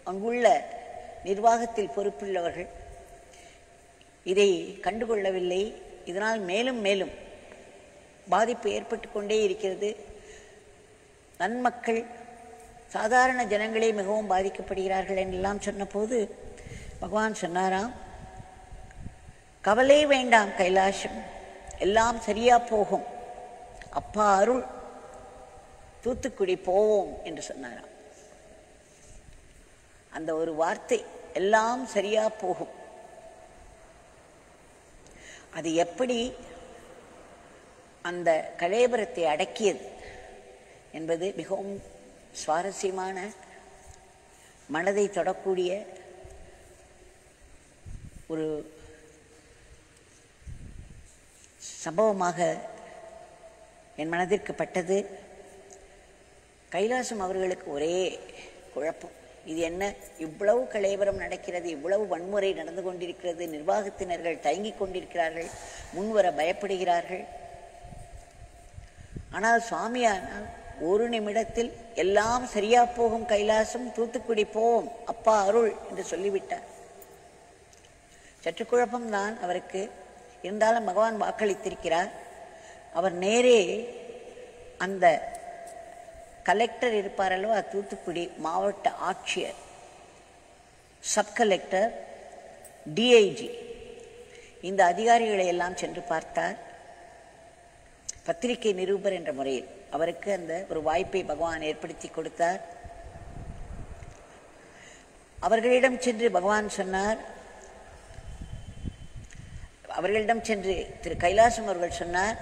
அங்குள்ள நிர்வாகத்தில் பொறுப்புள்ளவர்கள் இதை கண்டுகொள்ளவில்லை. இதனால் மேலும் மேலும் பாதிப்பு ஏற்பட்டு கொண்டே இருக்கிறது. நன்மக்கள், சாதாரண ஜனங்களே மிகவும் பாதிக்கப்படுகிறார்கள் என்றெல்லாம் சொன்னபோது பகவான் சொன்னாராம், கவலை வேண்டாம் கைலாசம், எல்லாம் சரியா போகும், அப்பா அருள், தூத்துக்குடி போவோம் என்று சொன்னாராம். அந்த ஒரு வார்த்தை, எல்லாம் சரியா போகும், அது எப்படி அந்த கலேபரத்தை அடக்கியது என்பது மிகவும் சுவாரஸ்யமான, மனதை தொடக்கூடிய ஒரு சம்பவமாக என் மனதிற்கு பட்டது. கைலாசம் அவர்களுக்கு ஒரே குழப்பம், இது என்ன, இவ்வளவு கலேபரம் நடக்கிறது, இவ்வளவு வன்முறை நடந்து கொண்டிருக்கிறது, நிர்வாகத்தினர்கள் தயங்கிக் கொண்டிருக்கிறார்கள், முன்வர பயப்படுகிறார்கள். ஆனால் சுவாமியானால் ஒரு நிமிடத்தில் எல்லாம் சரியா போகும் கைலாசம், தூத்துக்குடி போவோம், அப்பா அருள் என்று சொல்லிவிட்டார். சற்று குழப்பம்தான் அவருக்கு. இருந்தாலும் பகவான் வாக்களித்திருக்கிறார். அவர் நேரே அந்த கலெக்டர் இருப்பார் அல்லவா, தூத்துக்குடி மாவட்ட ஆட்சியர், சப் கலெக்டர், டிஐஜி, இந்த அதிகாரிகளை எல்லாம் சென்று பார்த்தார். பத்திரிகை நிருபர் என்ற முறையில் அவருக்கு அந்த ஒரு வாய்ப்பை பகவான் ஏற்படுத்தி கொடுத்தார். அவர்களிடம் சென்று பகவான் சொன்னார், அவர்களிடம் சென்று திரு கைலாசம் அவர்கள் சொன்னார்,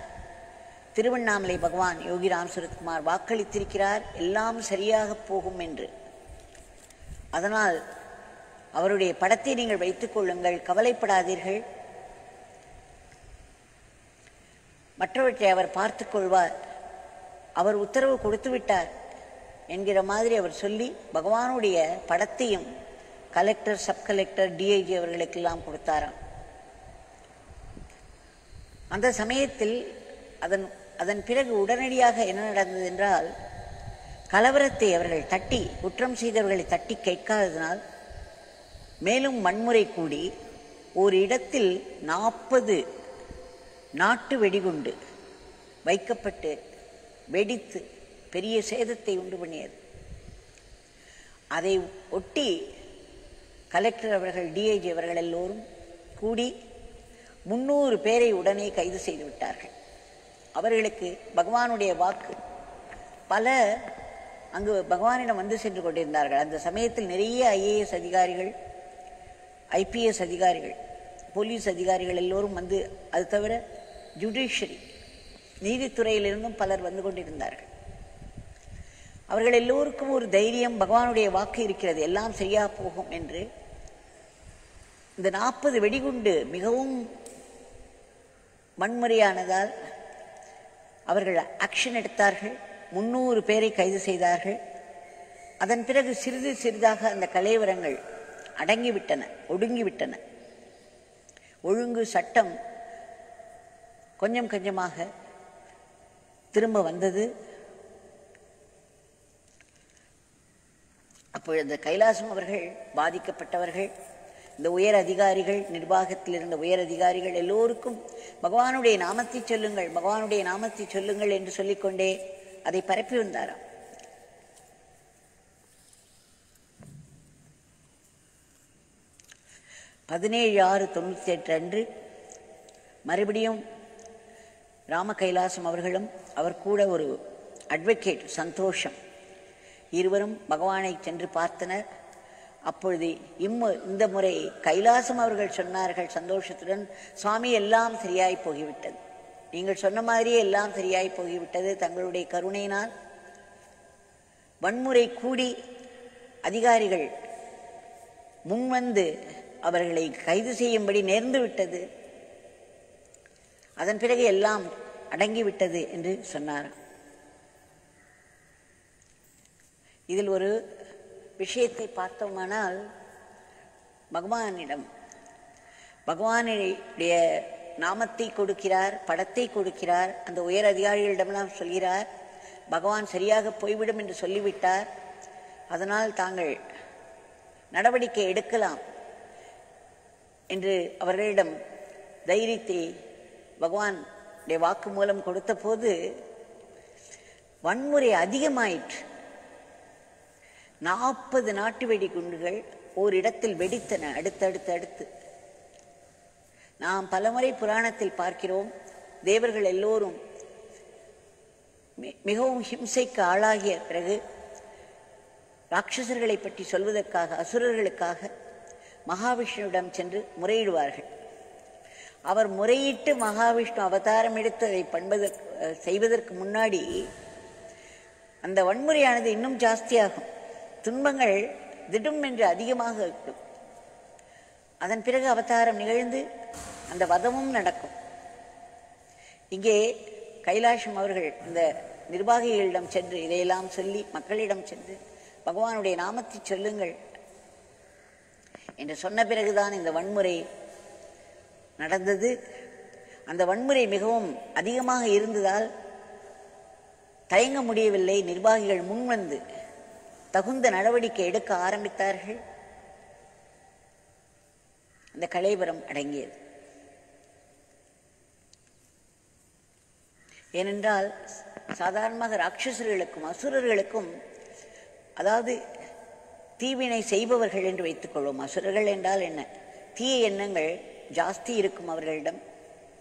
திருவண்ணாமலை பகவான் யோகி ராம் சுரத்குமார் வாக்களித்திருக்கிறார், எல்லாம் சரியாக போகும் என்று. அதனால் அவருடைய படத்தை நீங்கள் வைத்துக் கொள்ளுங்கள், கவலைப்படாதீர்கள், மற்றவற்றை அவர் பார்த்துக் கொள்வார், அவர் உத்தரவு கொடுத்து விட்டார் என்கிற மாதிரி அவர் சொல்லி பகவானுடைய படத்தையும் கலெக்டர், சப் கலெக்டர், டிஐஜி அவர்களுக்கெல்லாம் கொடுத்தாராம். அந்த சமயத்தில் அதன் பிறகு உடனடியாக என்ன நடந்தது என்றால், கலவரத்தை அவர்கள் தட்டி, குற்றம் செய்தவர்களை தட்டி கேட்காததினால் மேலும் வன்முறை கூடி ஒரு இடத்தில் 40 நாட்டு வெடிகுண்டு வைக்கப்பட்டு வெடித்து பெரிய சேதத்தை உண்டு பண்ணியது. அதை ஒட்டி கலெக்டர் அவர்கள், டிஐஜி அவர்கள் எல்லோரும் கூடி 300 பேரை உடனே கைது செய்து விட்டார்கள். அவர்களுக்கு பகவானுடைய வாக்கு, பல அங்கு பகவானிடம் வந்து சென்று கொண்டிருந்தார்கள். அந்த சமயத்தில் நிறைய ஐஏஎஸ் அதிகாரிகள், ஐபிஎஸ் அதிகாரிகள், போலீஸ் அதிகாரிகள் எல்லோரும் வந்து, அது தவிர ஜுடிஷியரி, நீதித்துறையிலிருந்தும் பலர் வந்து கொண்டிருந்தார்கள். அவர்கள் எல்லோருக்கும் ஒரு தைரியம், பகவானுடைய வாக்கு இருக்கிறது, எல்லாம் சரியா போகும் என்று. இந்த 40 வெடிகுண்டு மிகவும் வன்முறையானதால் அவர்கள் ஆக்ஷன் எடுத்தார்கள். 300 பேரை கைது செய்தார்கள். அதன் பிறகு சிறிது சிறிதாக அந்த கலவரங்கள் அடங்கிவிட்டன, ஒடுங்கிவிட்டன. ஒழுங்கு சட்டம் கொஞ்சம் கொஞ்சமாக திரும்ப வந்தது. அப்பொழுது கைலாசம் அவர்கள் பாதிக்கப்பட்டவர்கள், இந்த உயர் அதிகாரிகள், நிர்வாகத்தில் இருந்த உயர் அதிகாரிகள் எல்லோருக்கும் பகவானுடைய நாமத்தை சொல்லுங்கள், பகவானுடைய நாமத்தை சொல்லுங்கள் என்று சொல்லிக்கொண்டே அதை பரப்பி வந்தாராம். (17/6/98) அன்று மறுபடியும் ராம கைலாசம் அவர்களும் அவர் கூட ஒரு அட்வொகேட் சந்தோஷம் இருவரும் பகவானை சென்று பார்த்தனர். அப்பொழுது இந்த முறை கைலாசம் அவர்கள் சொன்னார்கள் சந்தோஷத்துடன், சுவாமி எல்லாம் சரியாய் போகிவிட்டது, நீங்கள் சொன்ன மாதிரியே எல்லாம் சரியாய் போகிவிட்டது. தங்களுடைய கருணையினால் வன்முறை கூடி அதிகாரிகள் முன்வந்து அவர்களை கைது செய்யும்படி நேர்ந்து விட்டது. அதன் பிறகு எல்லாம் அடங்கிவிட்டது என்று சொன்னார். இதில் ஒரு விஷயத்தை பார்த்தோமானால், பகவானுடைய நாமத்தை கொடுக்கிறார், படத்தை கொடுக்கிறார். அந்த உயர் அதிகாரிகளிடமெல்லாம் சொல்கிறார், பகவான் சரியாக போய்விடும் என்று சொல்லிவிட்டார், அதனால் தாங்கள் நடவடிக்கை எடுக்கலாம் என்று அவர்களிடம் தைரியத்தை பகவானுடைய வாக்கு மூலம் கொடுத்த போது வன்முறை அதிகமாயிற்று. 40 நாட்டு வெடி குண்டுகள் ஓரிடத்தில் வெடித்தன, அடுத்து. நாம் பலமுறை புராணத்தில் பார்க்கிறோம், தேவர்கள் எல்லோரும் மிகவும் ஹிம்சைக்கு ஆளாகிய பிறகு ராட்சசர்களை பற்றி சொல்வதற்காக, அசுரர்களுக்காக மகாவிஷ்ணுவிடம் சென்று முறையிடுவார்கள். அவர் முறையிட்டு மகாவிஷ்ணு அவதாரம் எடுத்து அதை செய்வதற்கு முன்னாடி அந்த வன்முறையானது இன்னும் ஜாஸ்தியாகும், துன்பங்கள் திடும் என்று அதிகமாக இருக்கும். அதன் பிறகு அவதாரம் நிகழ்ந்து அந்த வதமும் நடக்கும். இங்கே கைலாசம் அவர்கள் இந்த நிர்வாகிகளிடம் சென்று இதையெல்லாம் சொல்லி, மக்களிடம் சென்று பகவானுடைய நாமத்தை சொல்லுங்கள் என்று சொன்ன பிறகுதான் இந்த வன்முறை நடந்தது. அந்த வன்முறை மிகவும் அதிகமாக இருந்ததால் தயங்க முடியவில்லை. நிர்வாகிகள் முன்வந்து தகுந்த நடவடிக்கை எடுக்க ஆரம்பித்தார்கள். அந்த கலவரம் அடங்கியது. ஏனென்றால் சாதாரணமாக ராட்சசர்களுக்கும் அசுரர்களுக்கும், அதாவது தீவினை செய்பவர்கள் என்று வைத்துக் கொள்வோம். அசுரர்கள் என்றால் என்ன? தீய எண்ணங்கள் ஜாஸ்தி இருக்கும் அவர்களிடம்,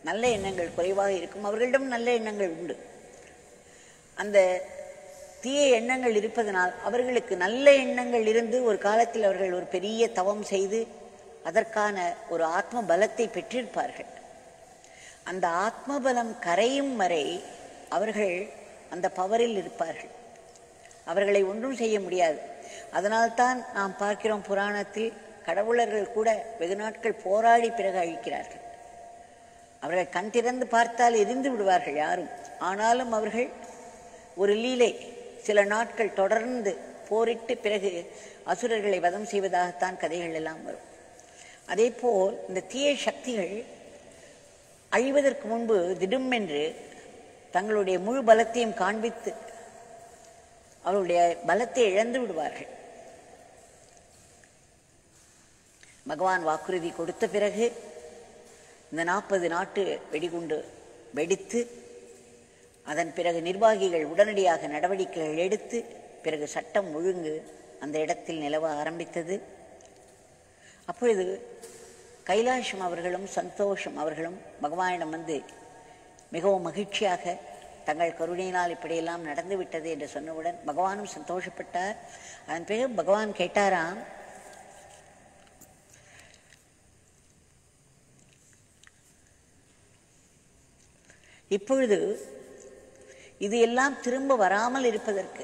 நல்ல எண்ணங்கள் குறைவாக இருக்கும். அவர்களிடம் நல்ல எண்ணங்கள் உண்டு. அந்த தீய எண்ணங்கள் இருப்பதனால் அவர்களுக்கு நல்ல எண்ணங்கள் இருந்து ஒரு காலத்தில் அவர்கள் ஒரு பெரிய தவம் செய்து அதற்கான ஒரு ஆத்ம பலத்தை பெற்றிருப்பார்கள். அந்த ஆத்ம பலம் கரையும் வரை அவர்கள் அந்த பவரில் இருப்பார்கள். அவர்களை ஒன்றும் செய்ய முடியாது. அதனால்தான் நாம் பார்க்கிறோம் புராணத்தில், கடவுளர்கள் கூட வெகு நாட்கள் போராடி பிறகு அழிக்கிறார்கள். அவர்கள் கண் திறந்து பார்த்தால் எரிந்து விடுவார்கள் யாரும். ஆனாலும் அவர்கள் ஒரு லீலை, சில நாட்கள் தொடர்ந்து போரிட்டு பிறகு அசுரர்களை வதம் செய்வதாகத்தான் கதைகள் எல்லாம் வரும். அதே போல் இந்த தீய சக்திகள் அழிவதற்கு முன்பு திடுமென்று தங்களுடைய முழு பலத்தையும் காண்பித்து அவருடைய பலத்தை இழந்து விடுவார்கள். பகவான் வாக்குறுதி கொடுத்த பிறகு இந்த 40 நாட்டு வெடிகுண்டு வெடித்து அதன் பிறகு நிர்வாகிகள் உடனடியாக நடவடிக்கைகள் எடுத்து பிறகு சட்டம் ஒழுங்கு அந்த இடத்தில் நிலவ ஆரம்பித்தது. அப்பொழுது கைலாஷம் அவர்களும் சந்தோஷம் அவர்களும் பகவானிடம் வந்து மிகவும் மகிழ்ச்சியாக தங்கள் கருணையினால் இப்படியெல்லாம் நடந்துவிட்டது என்று சொன்னவுடன் பகவானும் சந்தோஷப்பட்டார். அதன் பிறகு பகவான் கேட்டாராம், இப்பொழுது இது எல்லாம் திரும்ப வராமல் இருப்பதற்கு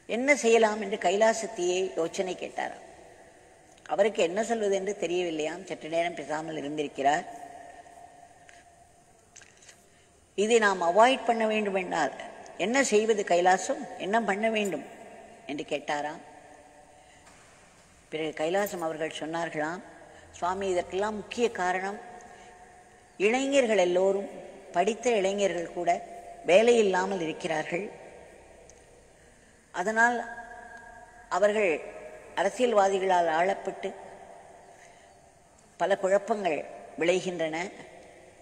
என்ன செய்யலாம் என்று கைலாசத்தையே யோசனை கேட்டாராம். அவருக்கு என்ன சொல்வது என்று தெரியவில்லையாம். சற்று நேரம் பேசாமல் இருந்திருக்கிறார். இதை நாம் அவாய்ட் பண்ண வேண்டும் என்றால் என்ன செய்வது கைலாசம், என்ன பண்ண வேண்டும் என்று கேட்டாராம். பிறகு கைலாசம் அவர்கள் சொன்னார்களாம், சுவாமி, இதற்கெல்லாம் முக்கிய காரணம் இளைஞர்கள் எல்லோரும், படித்த இளைஞர்கள் கூட வேலை இல்லாமல் இருக்கிறார்கள். அதனால் அவர்கள் அரசியல்வாதிகளால் ஆளப்பட்டு பல குழப்பங்கள் விளைகின்றன.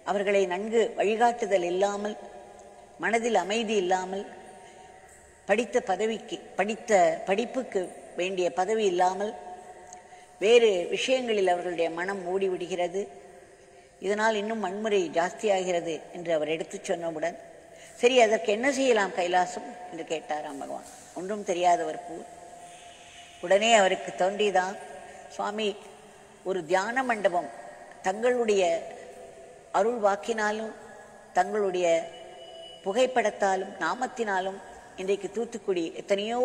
அவர்களை நன்கு வழிகாட்டுதல் இல்லாமல், மனதில் அமைதி இல்லாமல், படித்த படிப்புக்கு வேண்டிய பதவி இல்லாமல் வேறு விஷயங்களில் அவர்களுடைய மனம் மூடிவிடுகிறது. இதனால் இன்னும் வன்முறை ஜாஸ்தியாகிறது என்று அவர் எடுத்து சொன்னவுடன், சரி அதற்கு என்ன செய்யலாம் கைலாசம் என்று கேட்டாராம் பகவான். ஒன்றும் தெரியாதவர் போல். உடனே அவருக்கு தோன்றிதான், சுவாமி, ஒரு தியான மண்டபம் தங்களுடைய அருள் வாக்கினாலும் தங்களுடைய புகைப்படத்தாலும் நாமத்தினாலும் இன்றைக்கு தூத்துக்குடி எத்தனையோ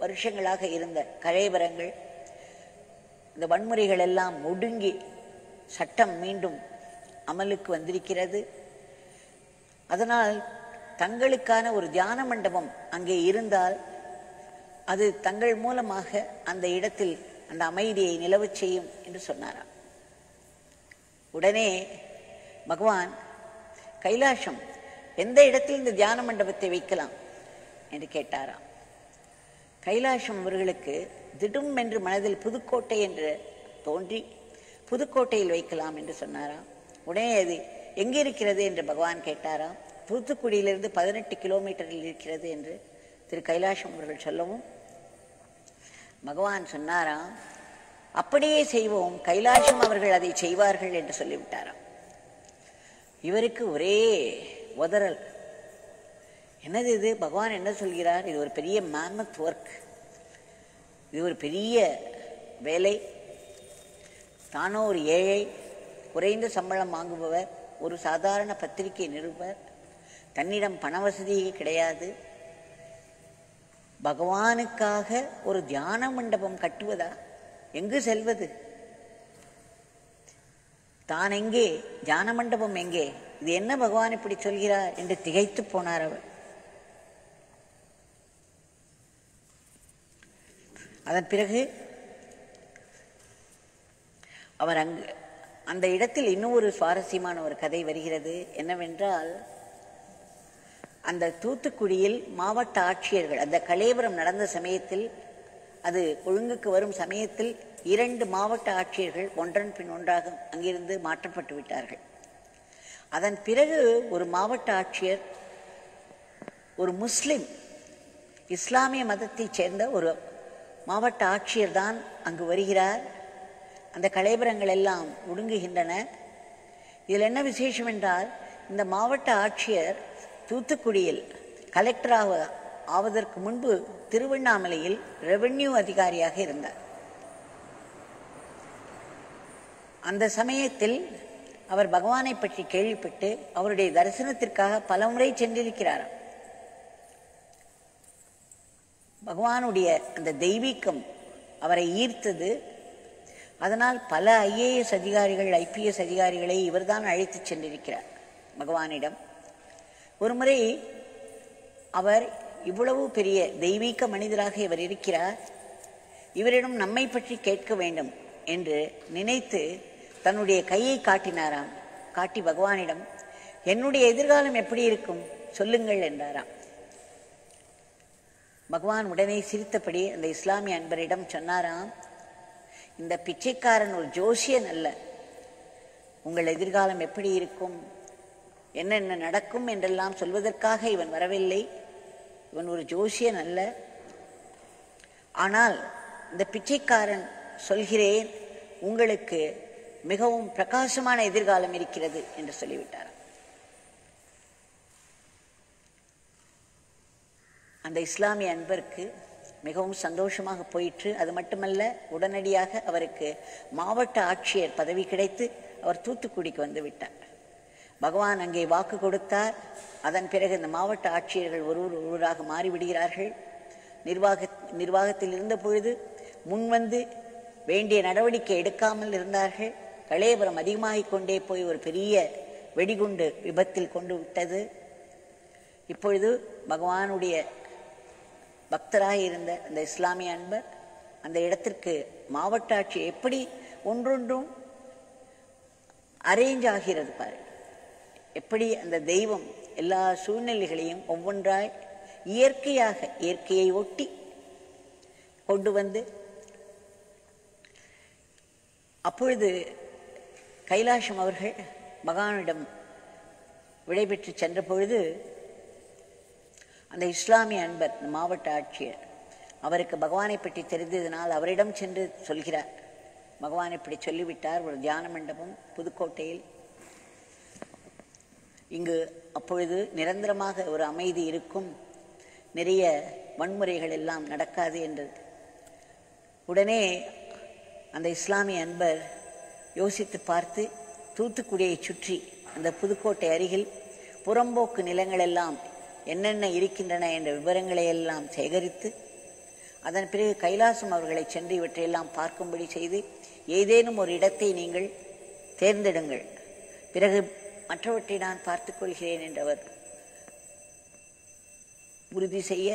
வருஷங்களாக இருந்த கலைவரங்கள், இந்த வன்முறைகள் எல்லாம் ஒடுங்கி சட்டம் மீண்டும் அமலுக்கு வந்திருக்கிறது. அதனால் தங்களுக்கான ஒரு தியான மண்டபம் அங்கே இருந்தால் அது தங்கள் மூலமாக அந்த இடத்தில் அந்த அமைதியை நிலவச் செய்யும் என்று சொன்னாராம். உடனே பகவான், கைலாசம் எந்த இடத்தில் இந்த தியான மண்டபத்தை வைக்கலாம் என்று கேட்டாராம். கைலாசம் அவர்களுக்கு திடும் என்று மனதில் புதுக்கோட்டை என்று தோன்றி புதுக்கோட்டையில் வைக்கலாம் என்று சொன்னாராம். உடனே அது எங்கே இருக்கிறது என்று பகவான் கேட்டாராம். தூத்துக்குடியிலிருந்து 18 கிலோமீட்டரில் இருக்கிறது என்று திரு கைலாசம் அவர்கள் சொல்லவும் பகவான் சொன்னாராம், அப்படியே செய்வோம், கைலாசம் அவர்கள் அதை செய்வார்கள் என்று சொல்லிவிட்டாராம். இவருக்கு ஒரே உதறல். என்னது இது, பகவான் என்ன சொல்கிறார்? இது ஒரு பெரிய மேமத் ஒர்க், இது ஒரு பெரிய வேலை. தானோ ஒரு ஏழை, குறைந்த சம்பளம் வாங்குபவர், ஒரு சாதாரண பத்திரிகை நிருபர், தன்னிடம் பண வசதியே கிடையாது. பகவானுக்காக ஒரு தியான மண்டபம் கட்டுவதா? எங்கு செல்வது? தான் எங்கே, தியான மண்டபம் எங்கே? இது என்ன பகவான் இப்படி சொல்கிறார் என்று திகைத்து போனார் அவர். அதன் பிறகு அவர் அந்த இடத்தில் இன்னும் ஒரு சுவாரஸ்யமான ஒரு கதை வருகிறது. என்னவென்றால், அந்த தூத்துக்குடியில் மாவட்ட ஆட்சியர்கள், அந்த கலேபரம் நடந்த சமயத்தில், அது ஒழுங்குக்கு வரும் சமயத்தில் 2 மாவட்ட ஆட்சியர்கள் ஒன்றன் பின் ஒன்றாக அங்கிருந்து மாற்றப்பட்டு விட்டார்கள். அதன் பிறகு ஒரு மாவட்ட ஆட்சியர், ஒரு முஸ்லிம் இஸ்லாமிய மதத்தைச் சேர்ந்த ஒரு மாவட்ட ஆட்சியர் தான் அங்கு வருகிறார். அந்த கலேபரங்கள் எல்லாம் ஒடுங்குகின்றன. இதில் என்ன விசேஷம் என்றால், இந்த மாவட்ட ஆட்சியர் தூத்துக்குடியில் கலெக்டராக ஆவதற்கு முன்பு திருவண்ணாமலையில் ரெவென்யூ அதிகாரியாக இருந்தார். அந்த சமயத்தில் அவர் பகவானை பற்றி கேள்விப்பட்டு அவருடைய தரிசனத்திற்காக பல முறை சென்றிருக்கிறார். பகவானுடைய அந்த தெய்வீகம் அவரை ஈர்த்தது. அதனால் பல IAS அதிகாரிகள், IPS அதிகாரிகளை இவர்தான் அழைத்து சென்றிருக்கிறார் பகவானிடம். ஒருமுறை அவர் இவ்வளவு பெரிய தெய்வீக மனிதராக இவர் இருக்கிறார், இவரிடம் நம்மை பற்றி கேட்க வேண்டும் என்று நினைத்து தன்னுடைய கையை காட்டினாராம். காட்டி பகவானிடம், என்னுடைய எதிர்காலம் எப்படி இருக்கும் சொல்லுங்கள் என்றாராம். பகவான் உடனே சிரித்தபடி அந்த இஸ்லாமிய அன்பரிடம் சொன்னாராம், இந்த பிச்சைக்காரன் ஒரு ஜோசியன் அல்ல. உங்கள் எதிர்காலம் எப்படி இருக்கும், என்னென்ன நடக்கும் என்றெல்லாம் சொல்வதற்காக இவன் வரவில்லை. இவன் ஒரு ஜோசியன் அல்ல. ஆனால் இந்த பிச்சைக்காரன் சொல்கிறேன், உங்களுக்கு மிகவும் பிரகாசமான எதிர்காலம் இருக்கிறது என்று சொல்லிவிட்டார். அந்த இஸ்லாமிய அன்பருக்கு மிகவும் சந்தோஷமாக போயிற்று. அது மட்டுமல்ல, உடனடியாக அவருக்கு மாவட்ட ஆட்சியர் பதவி கிடைத்து அவர் தூத்துக்குடிக்கு வந்து விட்டார். பகவான் அங்கே வாக்கு கொடுத்தார். அதன் பிறகு இந்த மாவட்ட ஆட்சியர்கள் ஒருவராக மாறிவிடுகிறார்கள். நிர்வாகத்தில் இருந்த பொழுது முன்வந்து வேண்டிய நடவடிக்கை எடுக்காமல் இருந்தார்கள். கலேபரம் அதிகமாகிக் கொண்டே போய் ஒரு பெரிய வெடிகுண்டு விபத்தில் கொண்டு விட்டது. இப்பொழுது பகவானுடைய பக்தராக இருந்த அந்த இஸ்லாமிய அன்பர் அந்த இடத்திற்கு மாவட்ட ஆட்சி எப்படி ஒன்றொன்றும் அரேஞ்ச் ஆகிறது பாரு, எப்படி அந்த தெய்வம் எல்லா சூழ்நிலைகளையும் ஒவ்வொன்றாய் இயற்கையை ஒட்டி கொண்டு வந்து, அப்பொழுது கைலாசம் அவர்கள் பகவானிடம் விடைபெற்று சென்ற பொழுது அந்த இஸ்லாமிய அன்பர் மாவட்ட ஆட்சியர் அவருக்கு பகவானை பற்றி தெரிந்ததினால் அவரிடம் சென்று சொல்கிறார், பகவான் இப்படி சொல்லிவிட்டார், ஒரு தியான மண்டபம் புதுக்கோட்டையில் இங்கு அப்பொழுது நிரந்தரமாக ஒரு அமைதி இருக்கும், நிறைய வன்முறைகள் எல்லாம் நடக்காது என்றது. உடனே அந்த இஸ்லாமிய அன்பர் யோசித்து பார்த்து தூத்துக்குடியை சுற்றி அந்த புதுக்கோட்டை அருகில் புறம்போக்கு நிலங்கள் எல்லாம் என்னென்ன இருக்கின்றன என்ற விவரங்களை எல்லாம் சேகரித்து அதன் பிறகு கைலாசம் அவர்களை சென்று இவற்றையெல்லாம் பார்க்கும்படி செய்து, ஏதேனும் ஒரு இடத்தை நீங்கள் தேர்ந்தெடுங்கள், பிறகு மற்றவற்றை நான் பார்த்துக் கொள்கிறேன் என்றவர் உறுதி செய்ய,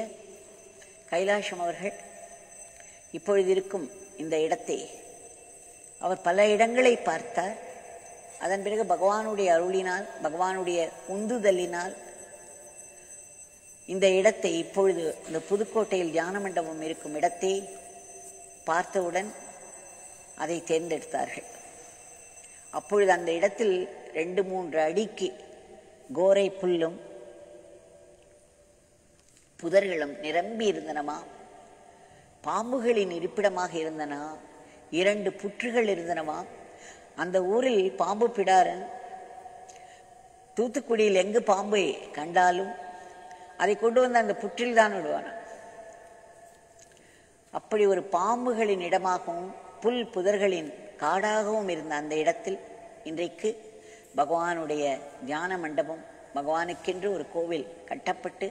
கைலாசம் அவர்கள் இப்பொழுது இருக்கும் இந்த இடத்தை அவர் பல இடங்களை பார்த்தார். அதன் பிறகு பகவானுடைய அருளினால், பகவானுடைய உந்துதலினால் இந்த இடத்தை இப்பொழுது இந்த புதுக்கோட்டையில் தியான மண்டபம் இருக்கும் இடத்தை பார்த்தவுடன் அதை தேர்ந்தெடுத்தார்கள். அப்பொழுது அந்த இடத்தில் 2-3 அடிக்கு கோரை புல்லும் புதர்களும் நிரம்பி இருந்தனமா, பாம்புகளின் இருப்பிடமாக இருந்தன, 2 புற்றுகள் இருந்தனவா. அந்த ஊரில் பாம்பு பிடாரன் தூத்துக்குடியில் எங்கு பாம்பை கண்டாலும் அதை கொண்டு வந்து அந்த புற்றில் தான் விடுவான. அப்படி ஒரு பாம்புகளின் இடமாகவும் புல் புதர்களின் காடாகவும் இருந்த அந்த இடத்தில் இன்றைக்கு பகவானுடைய தியான மண்டபம், பகவானுக்கென்று ஒரு கோவில் கட்டப்பட்டு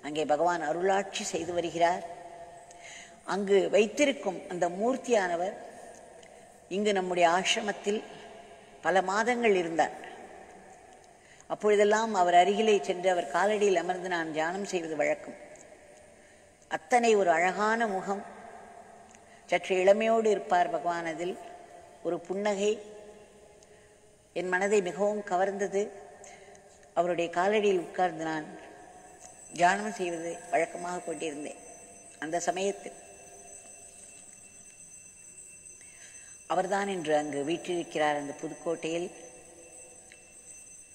அங்கே பகவான் அருளாட்சி செய்து வருகிறார். அங்கு வைத்திருக்கும் அந்த மூர்த்தியானவர் இங்கு நம்முடைய ஆசிரமத்தில் பல மாதங்கள் இருந்தார். அப்பொழுதெல்லாம் அவர் அருகிலே சென்று அவர் காலடியில் அமர்ந்து நான் தியானம் செய்வது வழக்கம். அத்தனை ஒரு அழகான முகம், சற்று இளமையோடு இருப்பார் பகவான். அதில் ஒரு புன்னகை என் மனதை மிகவும் கவர்ந்தது. அவருடைய காலடியில் உட்கார்ந்து நான் தியானம் செய்வது வழக்கமாக கொண்டிருந்தேன். அந்த சமயத்தில் அவர்தான் இன்று அங்கு வீற்றிருக்கிறார். அந்த புதுக்கோட்டையில்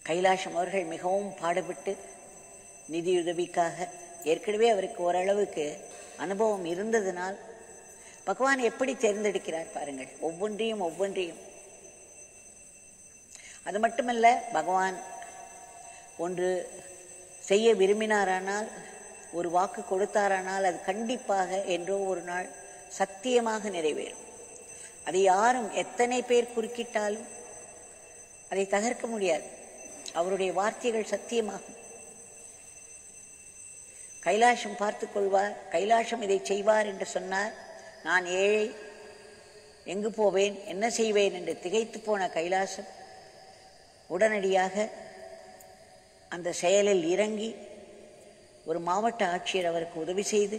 கைலாசம் அவர்கள் மிகவும் பாடுபட்டு நிதியுதவிக்காக, ஏற்கனவே அவருக்கு ஓரளவுக்கு அனுபவம் இருந்ததினால் பகவான் எப்படி தேர்ந்தெடுக்கிறார் பாருங்கள், ஒவ்வொன்றையும். அது மட்டுமல்ல, பகவான் ஒன்று செய்ய விரும்பினாரானால், ஒரு வாக்கு கொடுத்தாரானால் அது கண்டிப்பாக என்றோ ஒரு நாள் சத்தியமாக நிறைவேறும். அதை யாரும் எத்தனை பேர் குறுக்கிட்டாலும் அதை தகர்க்க முடியாது. அவருடைய வார்த்தைகள் சத்தியமாகும். கைலாசம் பார்த்து கொள்வார், கைலாசம் இதை செய்வார் என்று சொன்னார். நான் ஏழை, எங்கு போவேன், என்ன செய்வேன் என்று திகைத்து போன கைலாசம் உடனடியாக அந்த செயலில் இறங்கி ஒரு மாவட்ட ஆட்சியர் அவருக்கு உதவி செய்து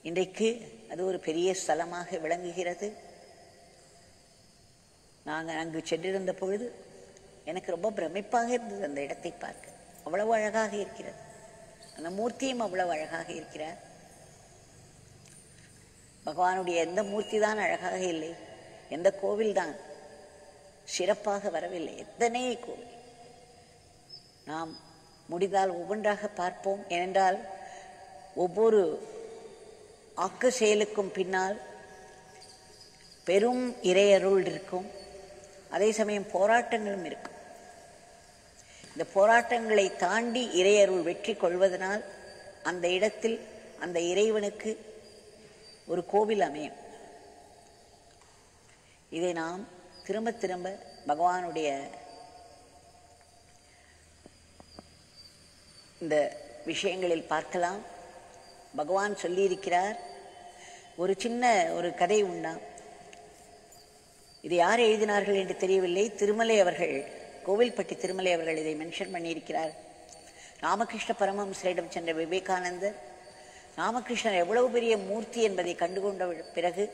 இன்றைக்கு அது ஒரு பெரிய ஸ்தலமாக விளங்குகிறது. நாங்கள் அங்கு சென்றிருந்த பொழுது எனக்கு ரொம்ப பிரமிப்பாக இருந்தது அந்த இடத்தை பார்க்க. அவ்வளவு அழகாக இருக்கிறது. அந்த மூர்த்தியும் அவ்வளவு அழகாக இருக்கிறார். பகவானுடைய எந்த மூர்த்தி தான் அழகாக இல்லை, எந்த கோவில் தான் சிறப்பாக வரவில்லை. எத்தனை கோவில் நாம் முடிந்தால் ஒவ்வொன்றாக பார்ப்போம். ஏனென்றால் ஒவ்வொரு ஆக்க செயலுக்கும் பின்னால் பெரும் இறையருள் இருக்கும். அதே சமயம் போராட்டங்களும் இருக்கும். இந்த போராட்டங்களை தாண்டி இறையருள் வெற்றி கொள்வதனால் அந்த இடத்தில் அந்த இறைவனுக்கு ஒரு கோவில் அமையும். இதை நாம் திரும்ப திரும்ப பகவானுடைய இந்த விஷயங்களில் பார்க்கலாம். பகவான் சொல்லியிருக்கிறார். ஒரு சின்ன ஒரு கதை உண்டாம். இது யார் எழுதினார்கள் என்று தெரியவில்லை. திருமலை அவர்கள், கோவில்பட்டி திருமலை அவர்கள் இதை மென்ஷன் பண்ணியிருக்கிறார். ராமகிருஷ்ண பரமஹம்சரிடம் சென்ற விவேகானந்தர் ராமகிருஷ்ணர் எவ்வளவு பெரிய மூர்த்தி என்பதை கண்டுகொண்ட பிறகு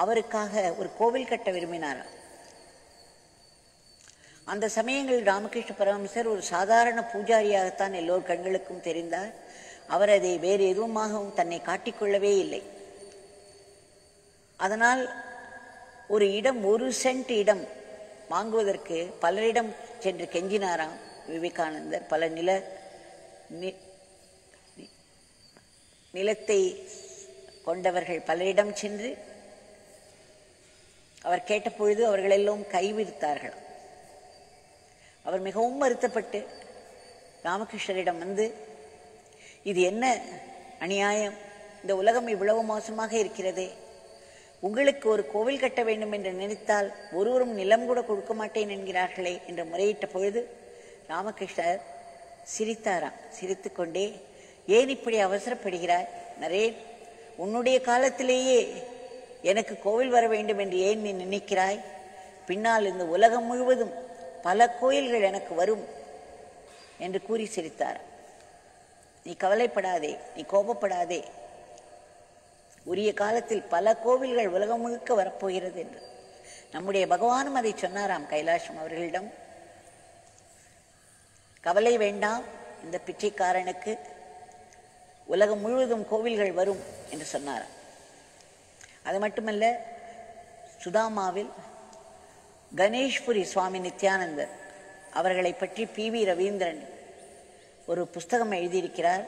அவருக்காக ஒரு கோவில் கட்ட விரும்பினாராம். அந்த சமயங்களில் ராமகிருஷ்ண பரமஹம்சர் ஒரு சாதாரண பூஜாரியாகத்தான் எல்லோர் கண்களுக்கும் தெரிந்தார். அவர் அதை வேறு எதுவுமாகவும் தன்னை காட்டிக்கொள்ளவே இல்லை. அதனால் ஒரு இடம், 1 சென்ட் இடம் வாங்குவதற்கு பலரிடம் சென்று கெஞ்சினாராம் விவேகானந்தர். பல நிலத்தை கொண்டவர்கள் பலரிடம் சென்று அவர் கேட்டபொழுது அவர்கள் எல்லாம் கைவிரித்தார்கள். அவர் மிகவும் வருத்தப்பட்டு ராமகிருஷ்ணரிடம் வந்து, இது என்ன அநியாயம், இந்த உலகம் இவ்வளவு மோசமாக இருக்கிறதே, உங்களுக்கு ஒரு கோவில் கட்ட வேண்டும் என்று நினைத்தால் ஒருவரும் நிலம் கூட கொடுக்க மாட்டேன் என்கிறார்களே என்று முறையிட்ட பொழுது ராமகிருஷ்ணர் சிரித்தாராம். சிரித்து கொண்டே, ஏன் இப்படி அவசரப்படுகிறாய் நரேன், உன்னுடைய காலத்திலேயே எனக்கு கோவில் வர வேண்டும் என்று ஏன் நீ நினைக்கிறாய்? பின்னால் இந்த உலகம் முழுவதும் பல கோயில்கள் எனக்கு வரும் என்று கூறி சிரித்தார். நீ கவலைப்படாதே, நீ கோபப்படாதே, உரிய காலத்தில் பல கோவில்கள் உலகம் முழுக்க வரப்போகிறது என்று நம்முடைய பகவானும் அதை சொன்னாராம் கைலாசம் அவர்களிடம். கவலை வேண்டாம், இந்த பிச்சைக்காரனுக்கு உலகம் முழுவதும் கோவில்கள் வரும் என்று சொன்னாராம். அது மட்டுமல்ல, சுதாமாவில் கணேஷ்புரி சுவாமி நித்யானந்தர் அவர்களை பற்றி PV ரவீந்திரன் ஒரு புஸ்தகம் எழுதியிருக்கிறார்.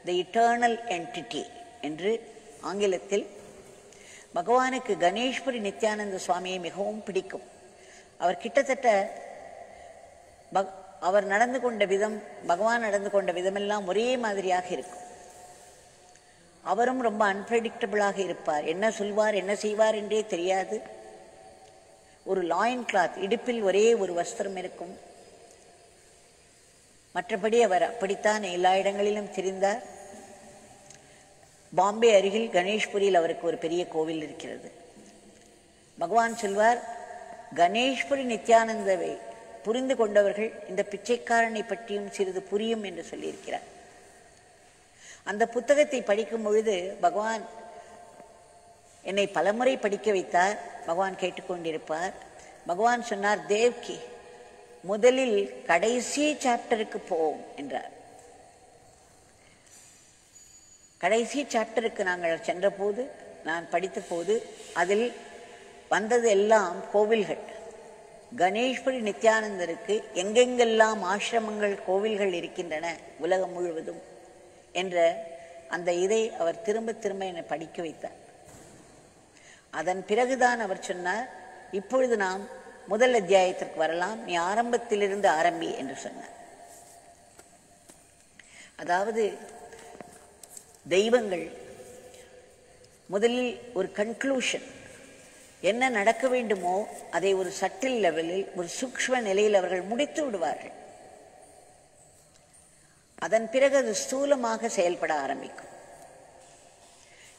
தி இட்டர்னல் என்டிட்டி என்று ஆங்கிலத்தில். பகவானுக்கு கணேஷ்புரி நித்யானந்த சுவாமியை மிகவும் பிடிக்கும். அவர் கிட்டத்தட்ட அவர் நடந்து கொண்ட விதம், பகவான் நடந்து கொண்ட விதமெல்லாம் ஒரே மாதிரியாக இருக்கும். அவரும் ரொம்ப அன்பிரடிக்டபிளாக இருப்பார். என்ன சொல்வார், என்ன செய்வார் என்றே தெரியாது. ஒரு லாயின் கிளாத், இடுப்பில் ஒரே ஒரு வஸ்திரம் இருக்கும். மற்றபடி அவர் அப்படித்தான் எல்லா இடங்களிலும் திரிந்தார். பாம்பே அருகில் கணேஷ்புரியில் அவருக்கு ஒரு பெரிய கோவில் இருக்கிறது. பகவான் சொல்வார், கணேஷ்புரி நித்யானந்தவை புரிந்து கொண்டவர்கள் இந்த பிச்சைக்காரனை பற்றியும் சிறிது புரியும் என்று சொல்லியிருக்கிறார். அந்த புத்தகத்தை படிக்கும் பொழுது பகவான் என்னை பலமுறை படிக்க வைத்தார். பகவான் கேட்டுக்கொண்டிருப்பார். பகவான் சொன்னார், தேவ்கி, முதலில் கடைசி சாப்டருக்கு போவோம் என்றார். கடைசி சாப்டருக்கு நாங்கள் சென்ற போது, நான் படித்த போது, அதில் வந்தது எல்லாம் கோவில்கள். கணேஷ்புரி நித்யானந்தருக்கு எங்கெங்கெல்லாம் ஆசிரமங்கள், கோவில்கள் இருக்கின்றன உலகம் முழுவதும் என்ற அந்த இதை அவர் திரும்ப திரும்ப என்னை படிக்க வைத்தார். அதன் பிறகுதான் அவர் சொன்னார், இப்பொழுது நாம் முதல் அத்தியாயத்திற்கு வரலாம், நீ ஆரம்பத்திலிருந்து ஆரம்பி என்று சொன்னார். அதாவது தெய்வங்கள் முதலில் ஒரு கன்க்ளூஷன், என்ன நடக்க வேண்டுமோ அதை ஒரு சட்டில் லெவலில், ஒரு சூக்ஷ்ம நிலையில் அவர்கள் முடித்து விடுவார்கள். அதன் பிறகு அது ஸ்தூலமாக செயல்பட ஆரம்பிக்கும்.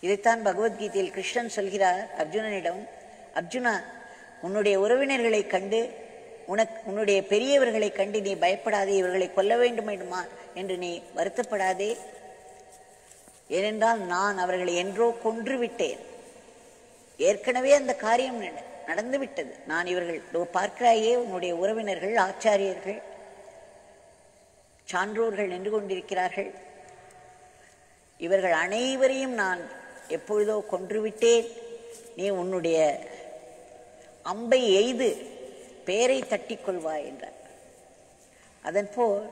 இதைத்தான் பகவத்கீதையில் கிருஷ்ணன் சொல்கிறார் அர்ஜுனனிடம், அர்ஜுனா, உன்னுடைய உறவினர்களை கண்டு உன்னுடைய பெரியவர்களை கண்டு நீ பயப்படாதே, இவர்களை கொல்ல வேண்டும் என்று நீ வருத்தப்படாதே. ஏனென்றால் நான் அவர்களை என்றோ கொன்று விட்டேன். ஏற்கனவே அந்த காரியம் நடந்துவிட்டது. நான் இவர்கள் பார்க்கிறாயே, உன்னுடைய உறவினர்கள், ஆச்சாரியர்கள், சான்றோர்கள் நின்று கொண்டிருக்கிறார்கள். இவர்கள் அனைவரையும் நான் எப்பொழுதோ கொன்றுவிட்டேன். நீ உன்னுடைய அம்பை எய்து பேரை தட்டிக் கொள்வாய் என்றார். அதன்போல்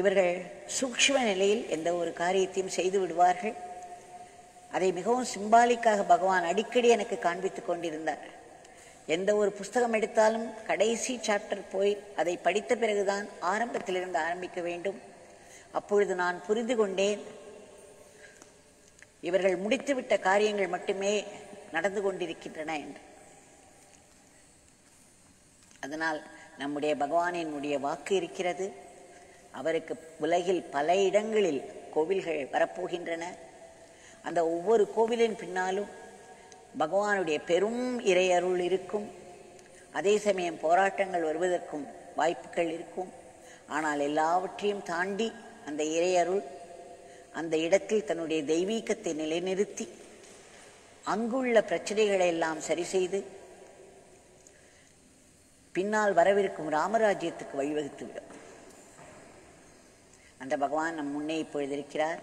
இவர்கள் சூக்ஷ்ம நிலையில் எந்த ஒரு காரியத்தையும் செய்து விடுவார்கள். அதை மிகவும் சிம்பாலிக்காக பகவான் அடிக்கடி எனக்கு காண்பித்துக் கொண்டிருந்தார். எந்த ஒரு புஸ்தகம் எடுத்தாலும் கடைசி சாப்டர் போய் அதை படித்த பிறகுதான் ஆரம்பத்திலிருந்து ஆரம்பிக்க வேண்டும். அப்பொழுது நான் புரிந்து கொண்டேன், இவர்கள் முடித்துவிட்ட காரியங்கள் மட்டுமே நடந்து கொண்டிருக்கின்றன என்று. அதனால் நம்முடைய பகவானினுடைய வாக்கு இருக்கிறது. அவருக்கு உலகில் பல இடங்களில் கோவில்கள் வரப்போகின்றன. அந்த ஒவ்வொரு கோவிலின் பின்னாலும் பகவானுடைய பெரும் இறையருள் இருக்கும். அதே சமயம் போராட்டங்கள் வருவதற்கும் வாய்ப்புகள் இருக்கும். ஆனால் எல்லாவற்றையும் தாண்டி அந்த இறையருள் அந்த இடத்தில் தன்னுடைய தெய்வீகத்தை நிலைநிறுத்தி அங்குள்ள பிரச்சனைகளை எல்லாம் சரி செய்து பின்னால் வரவிருக்கும் ராமராஜ்யத்துக்கு வழிவகுத்துவிடும். அந்த பகவான் நம் முன்னே இப்பொழுது இருக்கிறார்.